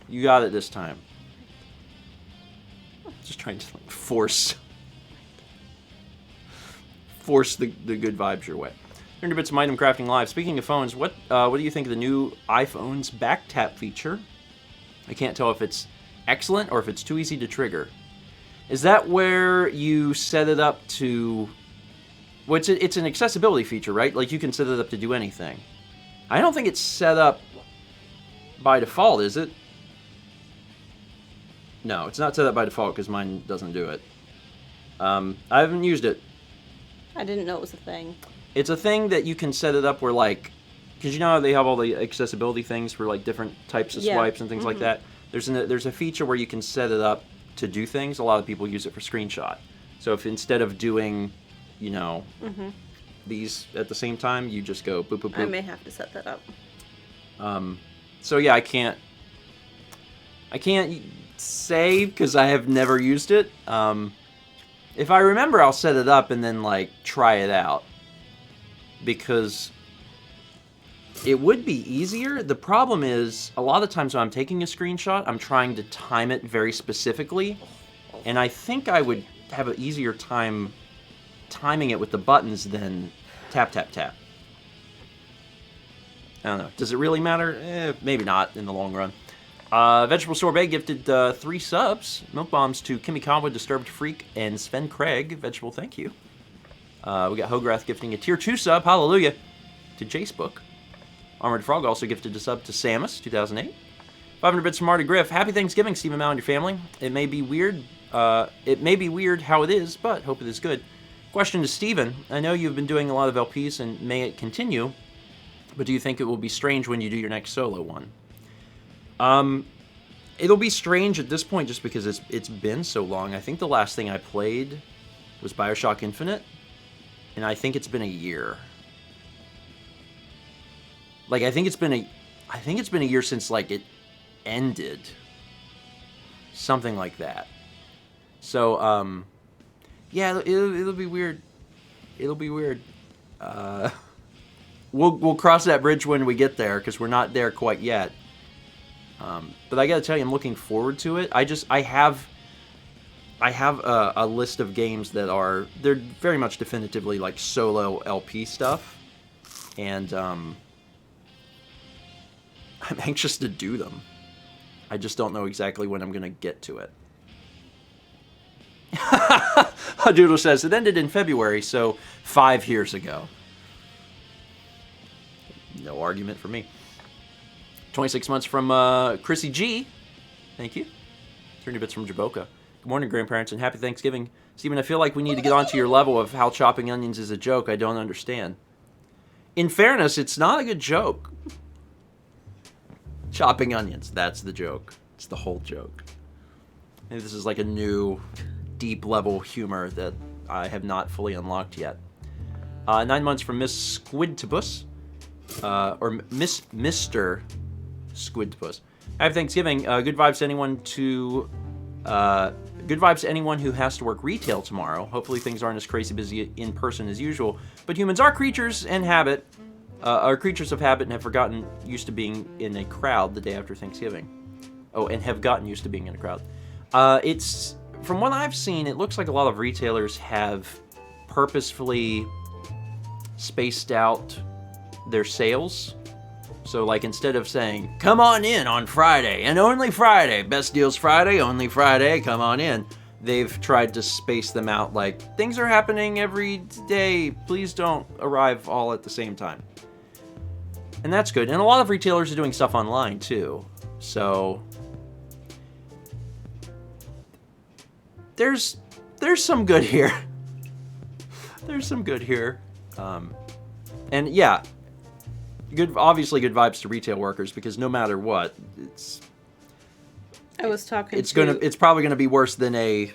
[SPEAKER 1] You got it this time. Just trying to force the good vibes your way. 300 bits of Item Crafting Live. Speaking of phones, what do you think of the new iPhone's back tap feature? I can't tell if it's excellent or if it's too easy to trigger. Is that where you set it up to... Well, it's an accessibility feature, right? Like, you can set it up to do anything. I don't think it's set up by default, is it? No, it's not set up by default because mine doesn't do it. I haven't used it.
[SPEAKER 2] I didn't know it was a thing.
[SPEAKER 1] It's a thing that you can set it up where, like... Because you know how they have all the accessibility things for, like, different types of swipes and things like that? There's a feature where you can set it up to do things. A lot of people use it for screenshot. So if instead of doing, you know, these at the same time, you just go boop, boop, boop.
[SPEAKER 2] I may have to set that up.
[SPEAKER 1] So yeah, I can't say because I have never used it. If I remember, I'll set it up and then, like, try it out. Because it would be easier. The problem is, a lot of times when I'm taking a screenshot, I'm trying to time it very specifically. And I think I would have an easier time timing it with the buttons than tap, tap, tap. I don't know. Does it really matter? Maybe not in the long run. Vegetable Sorbet gifted 3 subs. Milk Bombs to Kimikawa, Disturbed Freak, and Sven Craig. Vegetable, thank you. We got Hograth gifting a Tier 2 sub. Hallelujah. To Jacebook. Armored Frog also gifted a sub to Samus, 2008. 500 bits from Marty Griff. Happy Thanksgiving, Stephen Mal and your family. It may be weird. It may be weird how it is, but hope it is good. Question to Stephen. I know you've been doing a lot of LPs, and may it continue, but do you think it will be strange when you do your next solo one? It'll be strange at this point just because it's been so long. I think the last thing I played was BioShock Infinite, and I think it's been a year. Like, I think it's been a year since, like, it ended. Something like that. So, yeah, it'll be weird. It'll be weird. We'll cross that bridge when we get there, because we're not there quite yet. But I gotta tell you, I'm looking forward to it. I have a list of games that they're very much definitively, like, solo LP stuff. And, I'm anxious to do them. I just don't know exactly when I'm going to get to it. Doodle says, it ended in February, so 5 years ago. No argument for me. 26 months from Chrissy G. Thank you. 30 bits from Jaboka. Good morning, grandparents, and happy Thanksgiving. Stephen, I feel like we need to get onto your level of how chopping onions is a joke. I don't understand. In fairness, it's not a good joke. Chopping onions, that's the joke. It's the whole joke. Maybe this is like a new, deep-level humor that I have not fully unlocked yet. 9 months from Miss Squidtopus. Or Mr. Squidtopus. Happy Thanksgiving. Good vibes to anyone good vibes to anyone who has to work retail tomorrow. Hopefully things aren't as crazy busy in person as usual. But humans are creatures and habit. Are creatures of habit and have forgotten used to being in a crowd the day after Thanksgiving. Oh, and have gotten used to being in a crowd. It's, from what I've seen, it looks like a lot of retailers have purposefully spaced out their sales. So, like, instead of saying, come on in on Friday, and only Friday, best deals Friday, only Friday, come on in, they've tried to space them out, like, things are happening every day, please don't arrive all at the same time. And that's good. And a lot of retailers are doing stuff online, too. So there's some good here. There's some good here. And yeah, obviously good vibes to retail workers, because no matter what, it's probably gonna be worse than I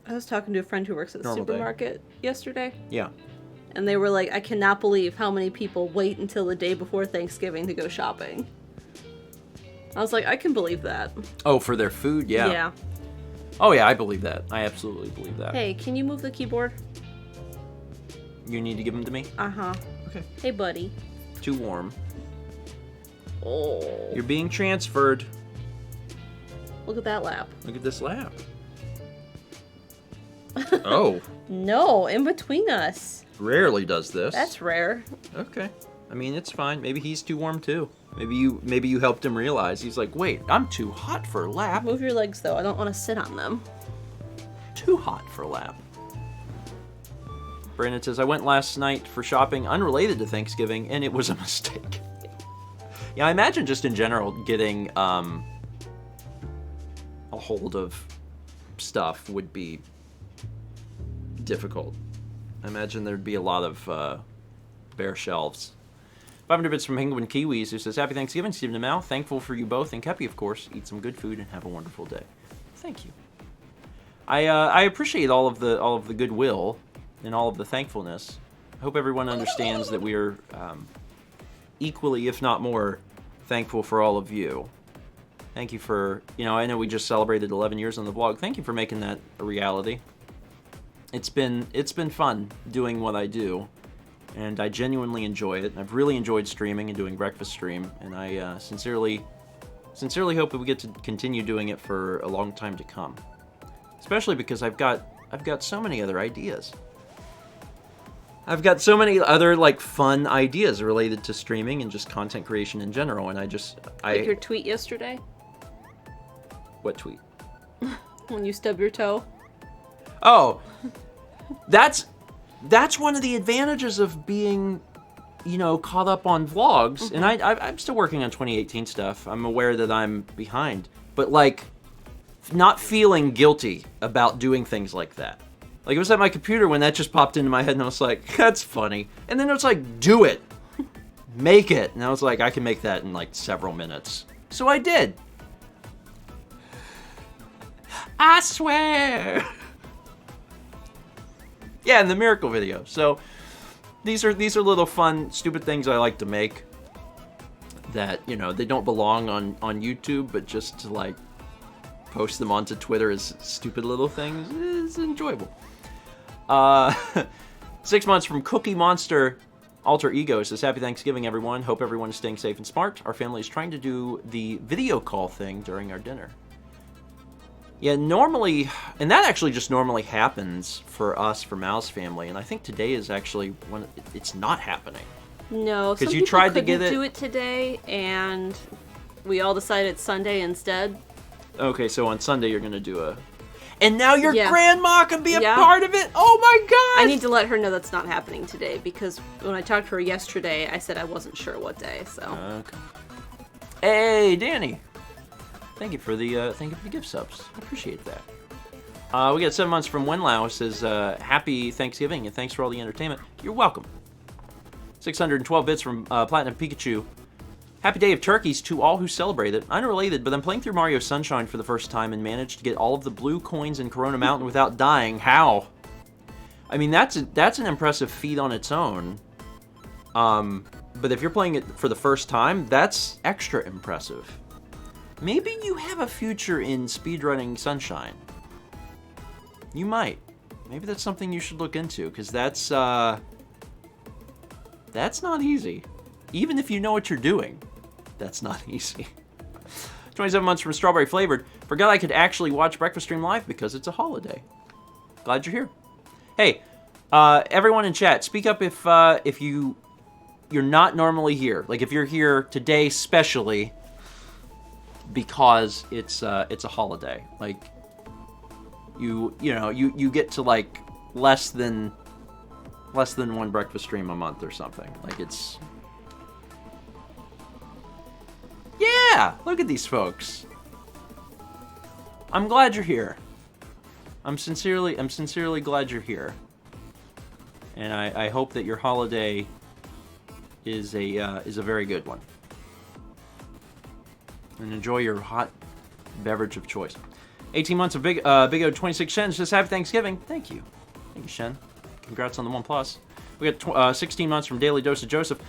[SPEAKER 2] was talking to a friend who works at the supermarket yesterday.
[SPEAKER 1] Yeah.
[SPEAKER 2] And they were like, I cannot believe how many people wait until the day before Thanksgiving to go shopping. I was like, I can believe that.
[SPEAKER 1] Oh, for their food? Yeah.
[SPEAKER 2] Yeah.
[SPEAKER 1] Oh, yeah, I believe that. I absolutely believe that.
[SPEAKER 2] Hey, can you move the keyboard?
[SPEAKER 1] You need to give them to me?
[SPEAKER 2] Uh-huh.
[SPEAKER 1] Okay.
[SPEAKER 2] Hey, buddy.
[SPEAKER 1] Too warm.
[SPEAKER 2] Oh.
[SPEAKER 1] You're being transferred.
[SPEAKER 2] Look at that lap.
[SPEAKER 1] Look at this lap. Oh.
[SPEAKER 2] No, in between us.
[SPEAKER 1] Rarely does this.
[SPEAKER 2] That's rare.
[SPEAKER 1] Okay. I mean, it's fine. Maybe he's too warm, too. Maybe you helped him realize. He's like, wait, I'm too hot for a lap.
[SPEAKER 2] Move your legs, though. I don't want to sit on them.
[SPEAKER 1] Too hot for a lap. Brandon says, I went last night for shopping unrelated to Thanksgiving, and it was a mistake. Yeah, I imagine just in general getting a hold of stuff would be difficult. I imagine there'd be a lot of bare shelves. 500 bits from Penguin Kiwis, who says, Happy Thanksgiving, Stephen and Mal. Thankful for you both, and Kepi, of course. Eat some good food and have a wonderful day. Thank you. I appreciate all of the goodwill and all of the thankfulness. I hope everyone understands that we are equally, if not more, thankful for all of you. Thank you for, I know we just celebrated 11 years on the vlog. Thank you for making that a reality. It's been fun doing what I do, and I genuinely enjoy it. I've really enjoyed streaming and doing breakfast stream, and I sincerely hope that we get to continue doing it for a long time to come. Especially because I've got so many other ideas. I've got so many other fun ideas related to streaming and just content creation in general, and
[SPEAKER 2] like your tweet yesterday?
[SPEAKER 1] What tweet?
[SPEAKER 2] When you stub your toe.
[SPEAKER 1] Oh, that's one of the advantages of being, caught up on vlogs. Mm-hmm. And I'm still working on 2018 stuff. I'm aware that I'm behind, but not feeling guilty about doing things like that. It was at my computer when that just popped into my head, and I was like, that's funny. And then it's like, do it. Make it. And I was like, I can make that in several minutes. So I did. I swear. Yeah, in the miracle video. So these are little fun, stupid things I like to make that, they don't belong on YouTube, but just to post them onto Twitter as stupid little things is enjoyable. 6 months from Cookie Monster Alter Ego says, Happy Thanksgiving, everyone. Hope everyone is staying safe and smart. Our family is trying to do the video call thing during our dinner. Yeah, normally, and that actually just normally happens for us, for Mal's family, and I think today is actually when it's not happening.
[SPEAKER 2] No,
[SPEAKER 1] because you tried to get it.
[SPEAKER 2] Do it today, and we all decided Sunday instead.
[SPEAKER 1] Okay, so on Sunday you're gonna do a. And now your grandma can be a part of it? Oh my god!
[SPEAKER 2] I need to let her know that's not happening today, because when I talked to her yesterday, I said I wasn't sure what day, so.
[SPEAKER 1] Okay. Hey, Danny! Thank you for the gift subs. I appreciate that. We got 7 months from Wenlau, who says, Happy Thanksgiving, and thanks for all the entertainment. You're welcome. 612 bits from Platinum Pikachu. Happy Day of Turkeys to all who celebrate it. Unrelated, but I'm playing through Mario Sunshine for the first time and managed to get all of the blue coins in Corona Mountain without dying. How? I mean, that's an impressive feat on its own. But if you're playing it for the first time, that's extra impressive. Maybe you have a future in speedrunning Sunshine. You might. Maybe that's something you should look into, because that's not easy. Even if you know what you're doing, that's not easy. 27 months from Strawberry Flavored. Forgot I could actually watch Breakfast Stream live because it's a holiday. Glad you're here. Hey, everyone in chat, speak up if you're not normally here. If you're here today specially because it's a holiday. you know, you get to like less than one breakfast stream a month or something. Like it's... Yeah! Look at these folks. I'm glad you're here. I'm sincerely glad you're here. And I hope that your holiday is a very good one. And enjoy your hot beverage of choice. 18 months of Big O 26 Shen says happy Thanksgiving. Thank you. Thank you, Shen. Congrats on the 1+. We got 16 months from Daily Dose of Joseph.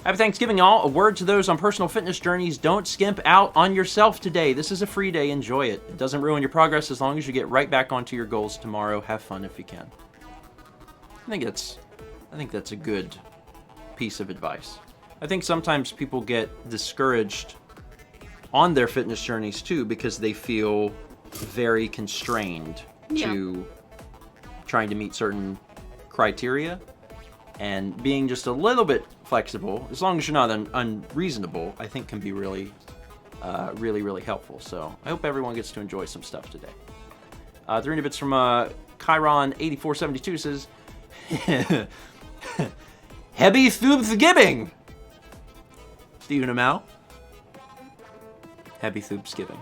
[SPEAKER 1] Happy Thanksgiving, y'all. A word to those on personal fitness journeys. Don't skimp out on yourself today. This is a free day. Enjoy it. It doesn't ruin your progress as long as you get right back onto your goals tomorrow. Have fun if you can. I think that's a good piece of advice. I think sometimes people get discouraged on their fitness journeys too because they feel very constrained to trying to meet certain criteria, and being just a little bit flexible, as long as you're not unreasonable, I think can be really helpful. So I hope everyone gets to enjoy some stuff today. 300 bits from Chiron8472 says, Happy Thappsgiving! Stephen Amau. Happy Thappsgiving.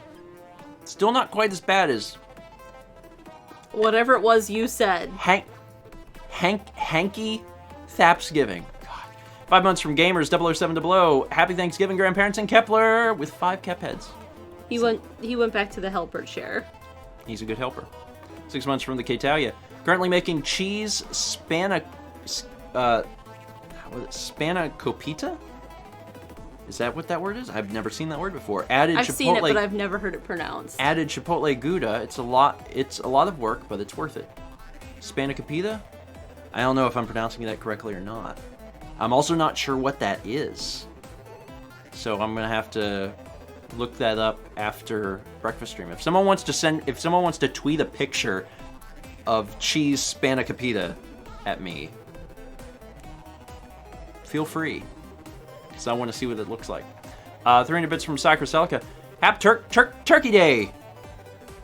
[SPEAKER 1] Still not quite as bad as...
[SPEAKER 2] Whatever it was you said.
[SPEAKER 1] Hanky Thappsgiving. God. 5 months from Gamers 00700. Happy Thanksgiving, grandparents, and Kepler with 5 Kep heads.
[SPEAKER 2] He went back to the helper chair.
[SPEAKER 1] He's a good helper. 6 months from the Katalia. Currently making cheese spanakopita? Is that what that word is? I've never seen that word before.
[SPEAKER 2] I've seen it, but I've never heard it pronounced.
[SPEAKER 1] Added chipotle gouda. It's a lot of work, but it's worth it. Spanakopita? I don't know if I'm pronouncing that correctly or not. I'm also not sure what that is. So I'm gonna have to look that up after breakfast stream. If someone wants to tweet a picture of cheese spanakopita at me, feel free. Because I want to see what it looks like. 300 bits from Sacrocelica. Happy Turkey Day!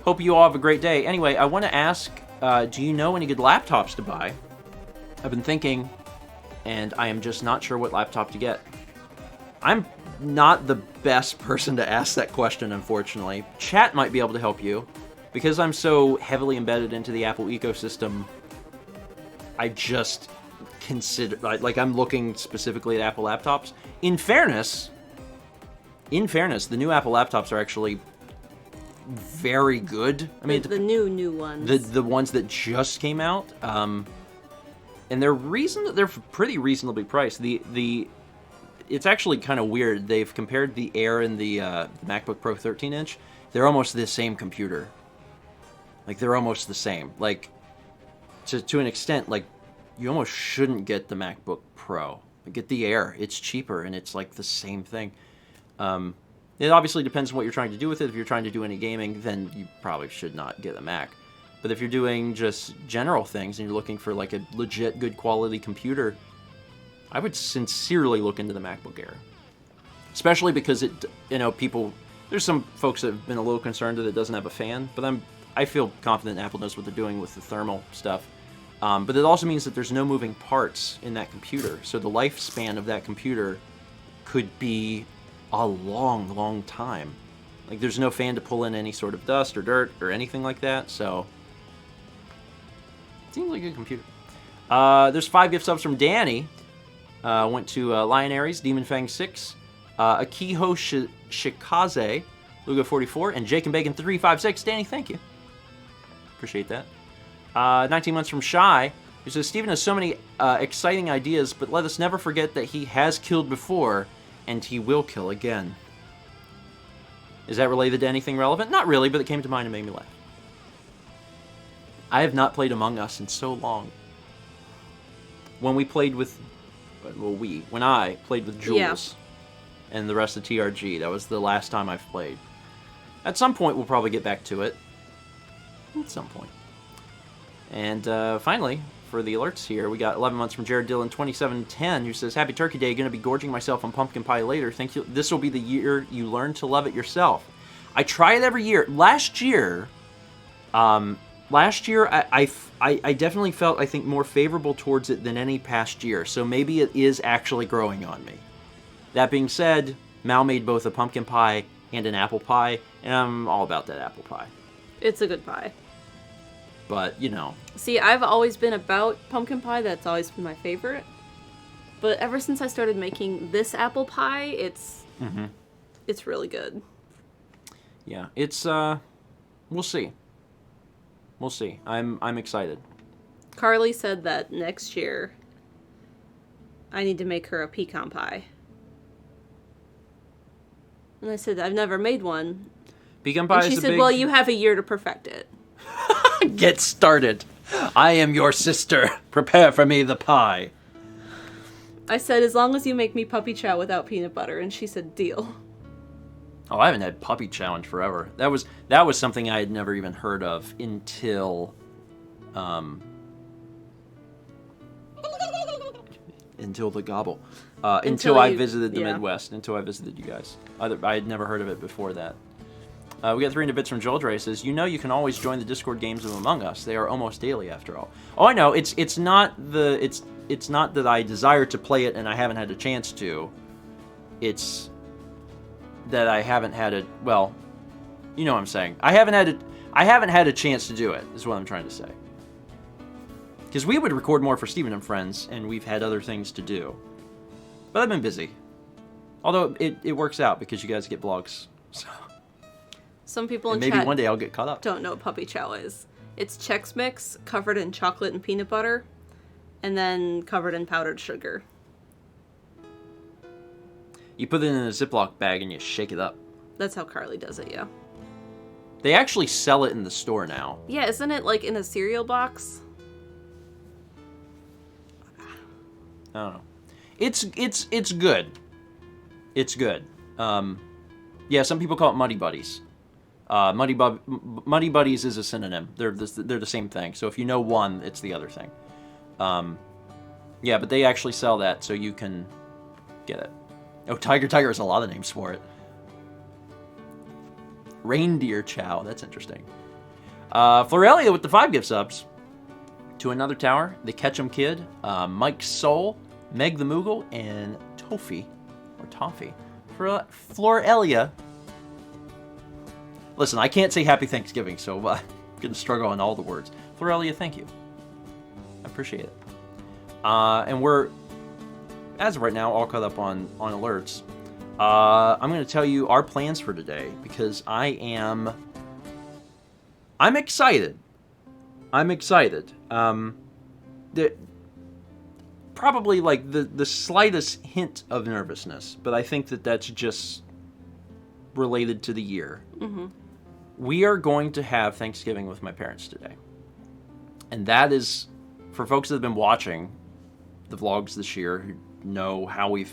[SPEAKER 1] Hope you all have a great day. Anyway, I want to ask, do you know any good laptops to buy? I've been thinking, and I am just not sure what laptop to get. I'm not the best person to ask that question, unfortunately. Chat might be able to help you. Because I'm so heavily embedded into the Apple ecosystem, I just consider, like I'm looking specifically at Apple laptops. In fairness, the new Apple laptops are actually very good. I mean,
[SPEAKER 2] the new ones.
[SPEAKER 1] The ones that just came out, and they're pretty reasonably priced. It's actually kind of weird. They've compared the Air and the MacBook Pro 13-inch. They're almost the same computer. Like they're almost the same. Like to an extent, like you almost shouldn't get the MacBook Pro. Get the Air. It's cheaper and it's like the same thing. It obviously depends on what you're trying to do with it. If you're trying to do any gaming, then you probably should not get a Mac. But if you're doing just general things and you're looking for like a legit good quality computer, I would sincerely look into the MacBook Air. Especially because there's some folks that have been a little concerned that it doesn't have a fan, but I feel confident Apple knows what they're doing with the thermal stuff. But it also means that there's no moving parts in that computer. So the lifespan of that computer could be a long, long time. Like there's no fan to pull in any sort of dust or dirt or anything like that. So it seems like a good computer. There's 5 gift subs from Danny. Went to Lion Aries, Demon Fang 6, Akiho Shikaze, Lugo 44, and Jake and Bacon 356. Danny, thank you. Appreciate that. 19 months from Shy, who says, Steven has so many exciting ideas, but let us never forget that he has killed before, and he will kill again. Is that related to anything relevant? Not really, but it came to mind and made me laugh. I have not played Among Us in so long. When I played with Jules and the rest of TRG, that was the last time I've played. At some point, we'll probably get back to it. At some point. And finally, for the alerts here, we got 11 months from Jared Dillon 2710, who says, Happy Turkey Day, going to be gorging myself on pumpkin pie later. Think this will be the year you learn to love it yourself. I try it every year. Last year, last year, I definitely felt, I think, more favorable towards it than any past year. So maybe it is actually growing on me. That being said, Mal made both a pumpkin pie and an apple pie, and I'm all about that apple pie.
[SPEAKER 2] It's a good pie.
[SPEAKER 1] But, you know.
[SPEAKER 2] See, I've always been about pumpkin pie. That's always been my favorite. But ever since I started making this apple pie, it's really good.
[SPEAKER 1] Yeah, it's, we'll see. We'll see. I'm excited.
[SPEAKER 2] Carly said that next year I need to make her a pecan pie. And I said, I've never made one.
[SPEAKER 1] Pecan pie
[SPEAKER 2] and she
[SPEAKER 1] is a
[SPEAKER 2] said,
[SPEAKER 1] big...
[SPEAKER 2] well, you have a year to perfect it.
[SPEAKER 1] Get started. I am your sister. Prepare for me the pie.
[SPEAKER 2] I said, as long as you make me puppy chow without peanut butter. And she said, deal.
[SPEAKER 1] Oh, I haven't had puppy chow in forever. That was something I had never even heard of until the gobble. Until I visited the Midwest. Until I visited you guys. I had never heard of it before that. We got 300 bits from Joel Dre says, you know you can always join the Discord games of Among Us. They are almost daily after all. Oh, I know. It's not that I desire to play it and I haven't had a chance to. It's that I haven't had a, well, you know what I'm saying. I haven't had a chance to do it, is what I'm trying to say. Because we would record more for Stephen and Friends, and we've had other things to do. But I've been busy. Although it works out because you guys get vlogs. So.
[SPEAKER 2] Some people in
[SPEAKER 1] maybe
[SPEAKER 2] chat
[SPEAKER 1] one day I'll get caught up.
[SPEAKER 2] Don't know what puppy chow is. It's Chex Mix covered in chocolate and peanut butter, and then covered in powdered sugar.
[SPEAKER 1] You put it in a Ziploc bag and you shake it up.
[SPEAKER 2] That's how Carly does it, yeah.
[SPEAKER 1] They actually sell it in the store now.
[SPEAKER 2] Yeah, isn't it like in a cereal box?
[SPEAKER 1] I don't know. It's good. It's good. Yeah, some people call it Muddy Buddies. Muddy Buddies is a synonym. They're the same thing. So if you know one, it's the other thing. Yeah, but they actually sell that, so you can get it. Oh, Tiger has a lot of names for it. Reindeer Chow. That's interesting. Florelia with the 5 gift subs. To Another Tower, The Ketchum Kid, Mike Soul, Meg the Moogle, and Toffee. Florelia. Listen, I can't say Happy Thanksgiving, so I'm going to struggle on all the words. Florelia, thank you. I appreciate it. And we're, as of right now, all caught up on alerts. I'm going to tell you our plans for today, because I'm excited. I'm excited. Probably like the slightest hint of nervousness, but I think that's just related to the year. Mm-hmm. We are going to have Thanksgiving with my parents today. And that is, for folks that have been watching the vlogs this year, who know how we've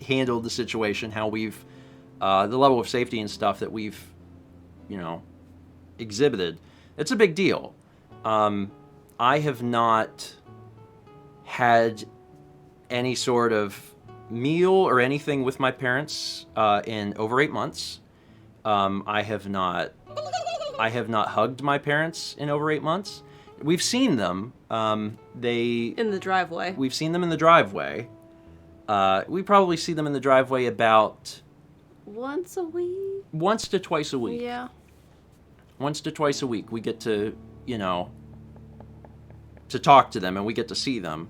[SPEAKER 1] handled the situation, how we've, the level of safety and stuff that we've, exhibited. It's a big deal. I have not had any sort of meal or anything with my parents in over 8 months. I have not hugged my parents in over 8 months. We've seen them. In
[SPEAKER 2] the driveway.
[SPEAKER 1] We've seen them in the driveway. We probably see them in the driveway about
[SPEAKER 2] once a week.
[SPEAKER 1] Once to twice a week.
[SPEAKER 2] Yeah.
[SPEAKER 1] Once to twice a week, we get to, to talk to them and we get to see them.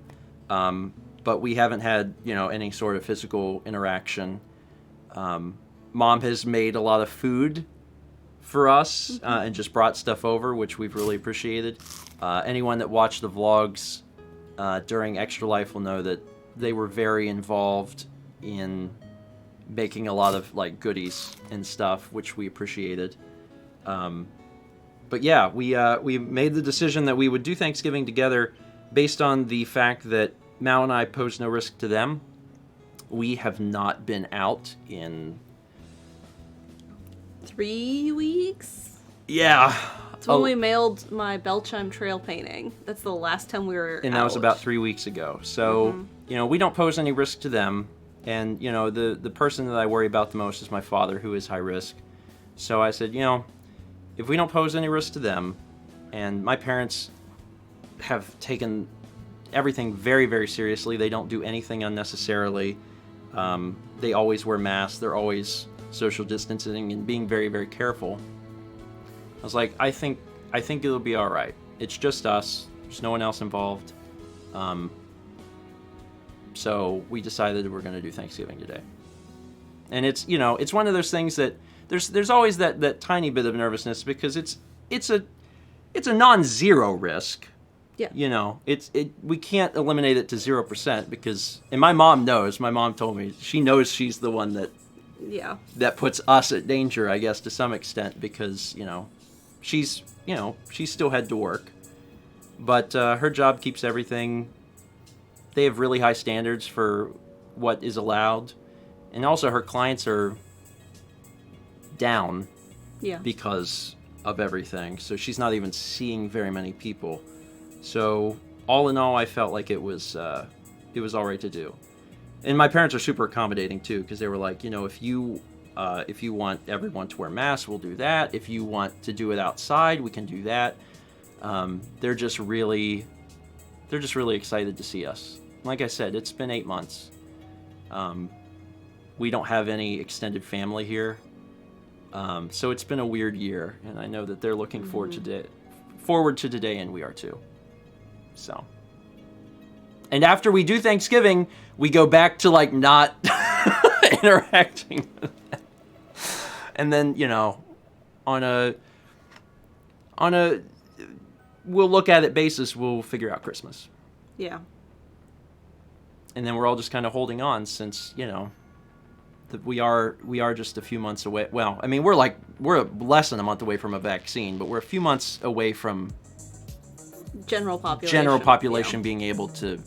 [SPEAKER 1] But we haven't had, any sort of physical interaction. Mom has made a lot of food for us and just brought stuff over, which we've really appreciated. Anyone that watched the vlogs during Extra Life will know that they were very involved in making a lot of goodies and stuff, which we appreciated. But yeah, we made the decision that we would do Thanksgiving together based on the fact that Mal and I pose no risk to them. We have not been out in
[SPEAKER 2] 3 weeks?
[SPEAKER 1] Yeah.
[SPEAKER 2] That's when we mailed my Belchime Trail painting. That's the last time we were
[SPEAKER 1] And that was about 3 weeks ago. So, we don't pose any risk to them. And, the person that I worry about the most is my father, who is high risk. So I said, if we don't pose any risk to them, And my parents have taken everything very, very seriously. They don't do anything unnecessarily. They always wear masks. They're always social distancing and being very, very careful. I was like, I think it'll be all right. It's just us. There's no one else involved. So we decided we're going to do Thanksgiving today. And it's, you know, it's one of those things that there's always that tiny bit of nervousness because it's a non-zero risk.
[SPEAKER 2] Yeah.
[SPEAKER 1] You know, we can't eliminate it to 0% because, and my mom knows. My mom told me she knows she's the one that puts us at danger, I guess, to some extent because, you know, she's still had to work, but her job keeps everything. They have really high standards for what is allowed, and also her clients are down because of everything. So she's not even seeing very many people. So all in all, I felt like it was all right to do. And my parents are super accommodating too, because they were like, you know, if you want everyone to wear masks, we'll do that. If you want to do it outside, we can do that. They're just really excited to see us. Like I said, it's been 8 months. We don't have any extended family here. So it's been a weird year, and I know that they're looking forward to today, and we are too. So, and after we do Thanksgiving, we go back to like not interacting with them. And then, you know, on a we'll look at it basis, we'll figure out Christmas.
[SPEAKER 2] Yeah.
[SPEAKER 1] And then we're all just kind of holding on since, you know, we are just a few months away. Well, I mean, we're less than a month away from a vaccine, but we're a few months away from
[SPEAKER 2] general population
[SPEAKER 1] being able to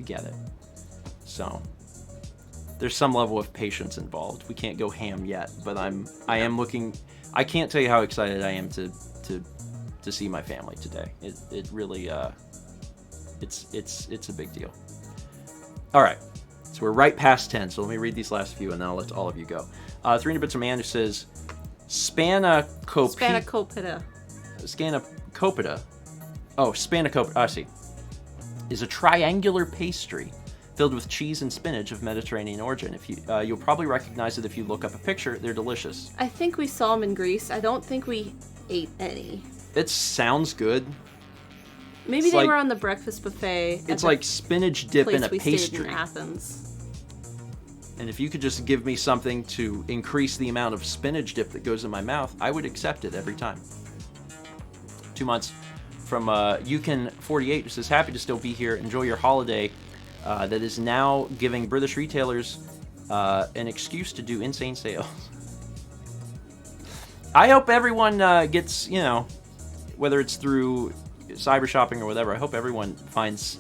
[SPEAKER 1] get it. So there's some level of patience involved. We can't go ham yet, but I am looking. I can't tell you how excited I am to see my family today. It really it's a big deal. All right. So we're right past 10, so let me read these last few, and then I'll let all of you go. 300 Bits of Man who says, Spanakopita. Oh, spanakopita, I see. Is a triangular pastry filled with cheese and spinach of Mediterranean origin. If you'll probably recognize it if you look up a picture. They're delicious.
[SPEAKER 2] I think we saw them in Greece. I don't think we ate any.
[SPEAKER 1] It sounds good.
[SPEAKER 2] Maybe they were on the breakfast buffet.
[SPEAKER 1] It's like spinach dip in a pastry.
[SPEAKER 2] We stayed in Athens.
[SPEAKER 1] And if you could just give me something to increase the amount of spinach dip that goes in my mouth, I would accept it every time. 2 months from Yukon48, who says, happy to still be here. Enjoy your holiday that is now giving British retailers an excuse to do insane sales. I hope everyone gets, you know, whether it's through cyber shopping or whatever, I hope everyone finds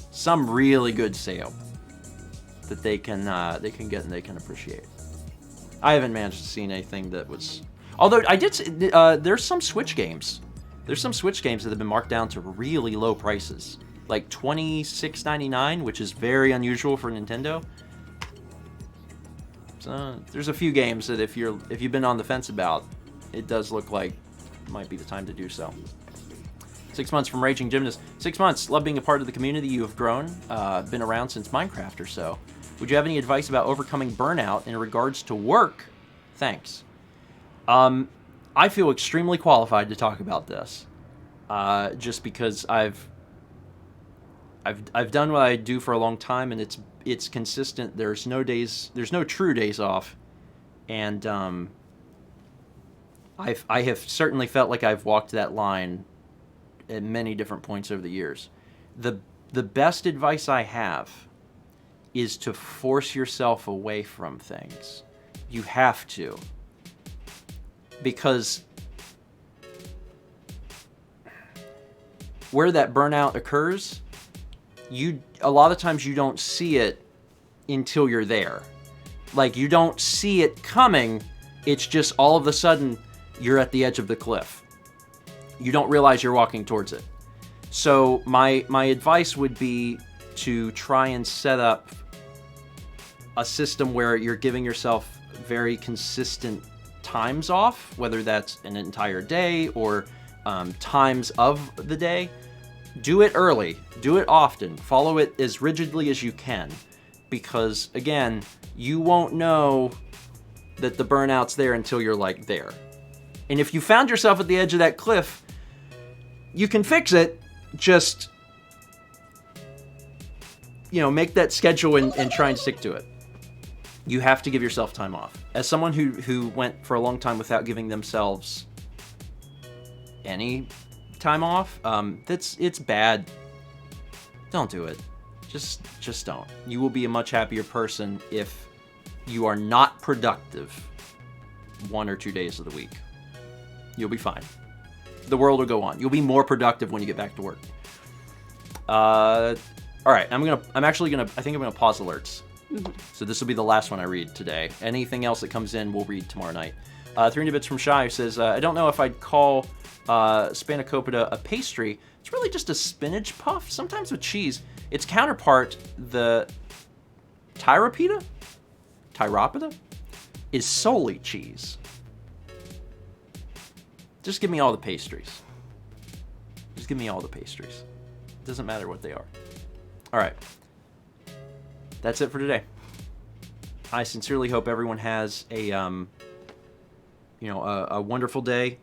[SPEAKER 1] some really good sale that they can get and they can appreciate. I haven't managed to see anything that was, although I did see, there's some Switch games. There's some Switch games that have been marked down to really low prices, like $26.99, which is very unusual for Nintendo. So there's a few games that if you've been on the fence about, it does look like it might be the time to do so. 6 months from Raging Gymnast. 6 months. Love being a part of the community. You have grown. Been around since Minecraft or so. Would you have any advice about overcoming burnout in regards to work? Thanks. I feel extremely qualified to talk about this. Just because I've done what I do for a long time, and it's consistent. There's no true days off, and I have certainly felt like I've walked that line at many different points over the years. The best advice I have is to force yourself away from things. You have to. Because where that burnout occurs, a lot of times you don't see it until you're there. Like, you don't see it coming, it's just all of a sudden you're at the edge of the cliff. You don't realize you're walking towards it. So my advice would be to try and set up a system where you're giving yourself very consistent times off, whether that's an entire day or times of the day, do it early. Do it often. Follow it as rigidly as you can. Because, again, you won't know that the burnout's there until you're, like, there. And if you found yourself at the edge of that cliff, you can fix it. Just, make that schedule and try and stick to it. You have to give yourself time off. As someone who went for a long time without giving themselves any time off, it's bad. Don't do it. Just don't. You will be a much happier person if you are not productive 1 or 2 days of the week. You'll be fine. The world will go on. You'll be more productive when you get back to work. All right, I think I'm gonna pause alerts. Mm-hmm. So this will be the last one I read today. Anything else that comes in, we'll read tomorrow night. 300 Bits from Shy says, I don't know if I'd call spanakopita a pastry. It's really just a spinach puff, sometimes with cheese. Its counterpart, the tyropita, is solely cheese. Just give me all the pastries. Just give me all the pastries. It doesn't matter what they are. All right. That's it for today. I sincerely hope everyone has a wonderful day,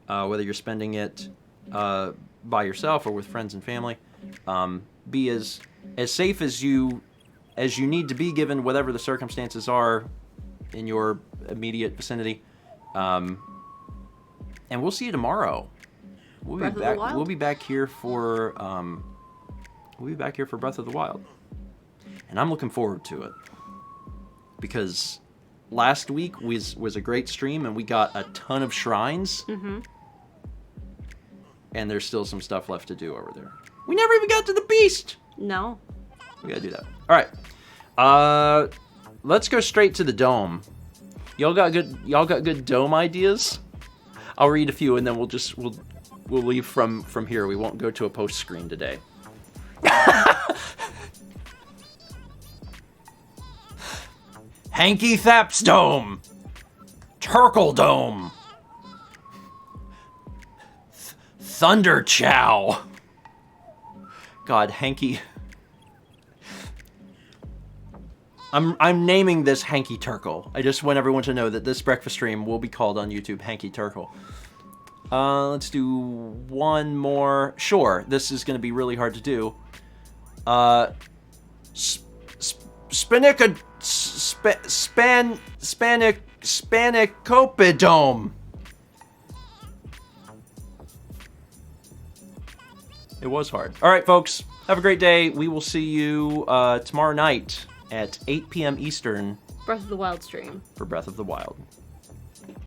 [SPEAKER 1] whether you're spending it by yourself or with friends and family. Be as safe as you need to be, given whatever the circumstances are in your immediate vicinity. And we'll see you tomorrow. We'll be back here for Breath of the Wild. And I'm looking forward to it. Because last week was a great stream and we got a ton of shrines. Mm-hmm. And there's still some stuff left to do over there. We never even got to the beast!
[SPEAKER 2] No.
[SPEAKER 1] We gotta do that. Alright. Let's go straight to the dome. Y'all got good dome ideas? I'll read a few and then we'll leave from here. We won't go to a post screen today. Hanky Thaps Dome. Turkle Dome. Thunder Chow. God, Hanky. I'm naming this Hanky Turkle. I just want everyone to know that this breakfast stream will be called on YouTube Hanky Turkle. Let's do one more. Sure, this is going to be really hard to do. Spanicopidome. It was hard. All right, folks. Have a great day. We will see you tomorrow night at 8 p.m. Eastern.
[SPEAKER 2] Breath of the Wild stream.
[SPEAKER 1] For Breath of the Wild.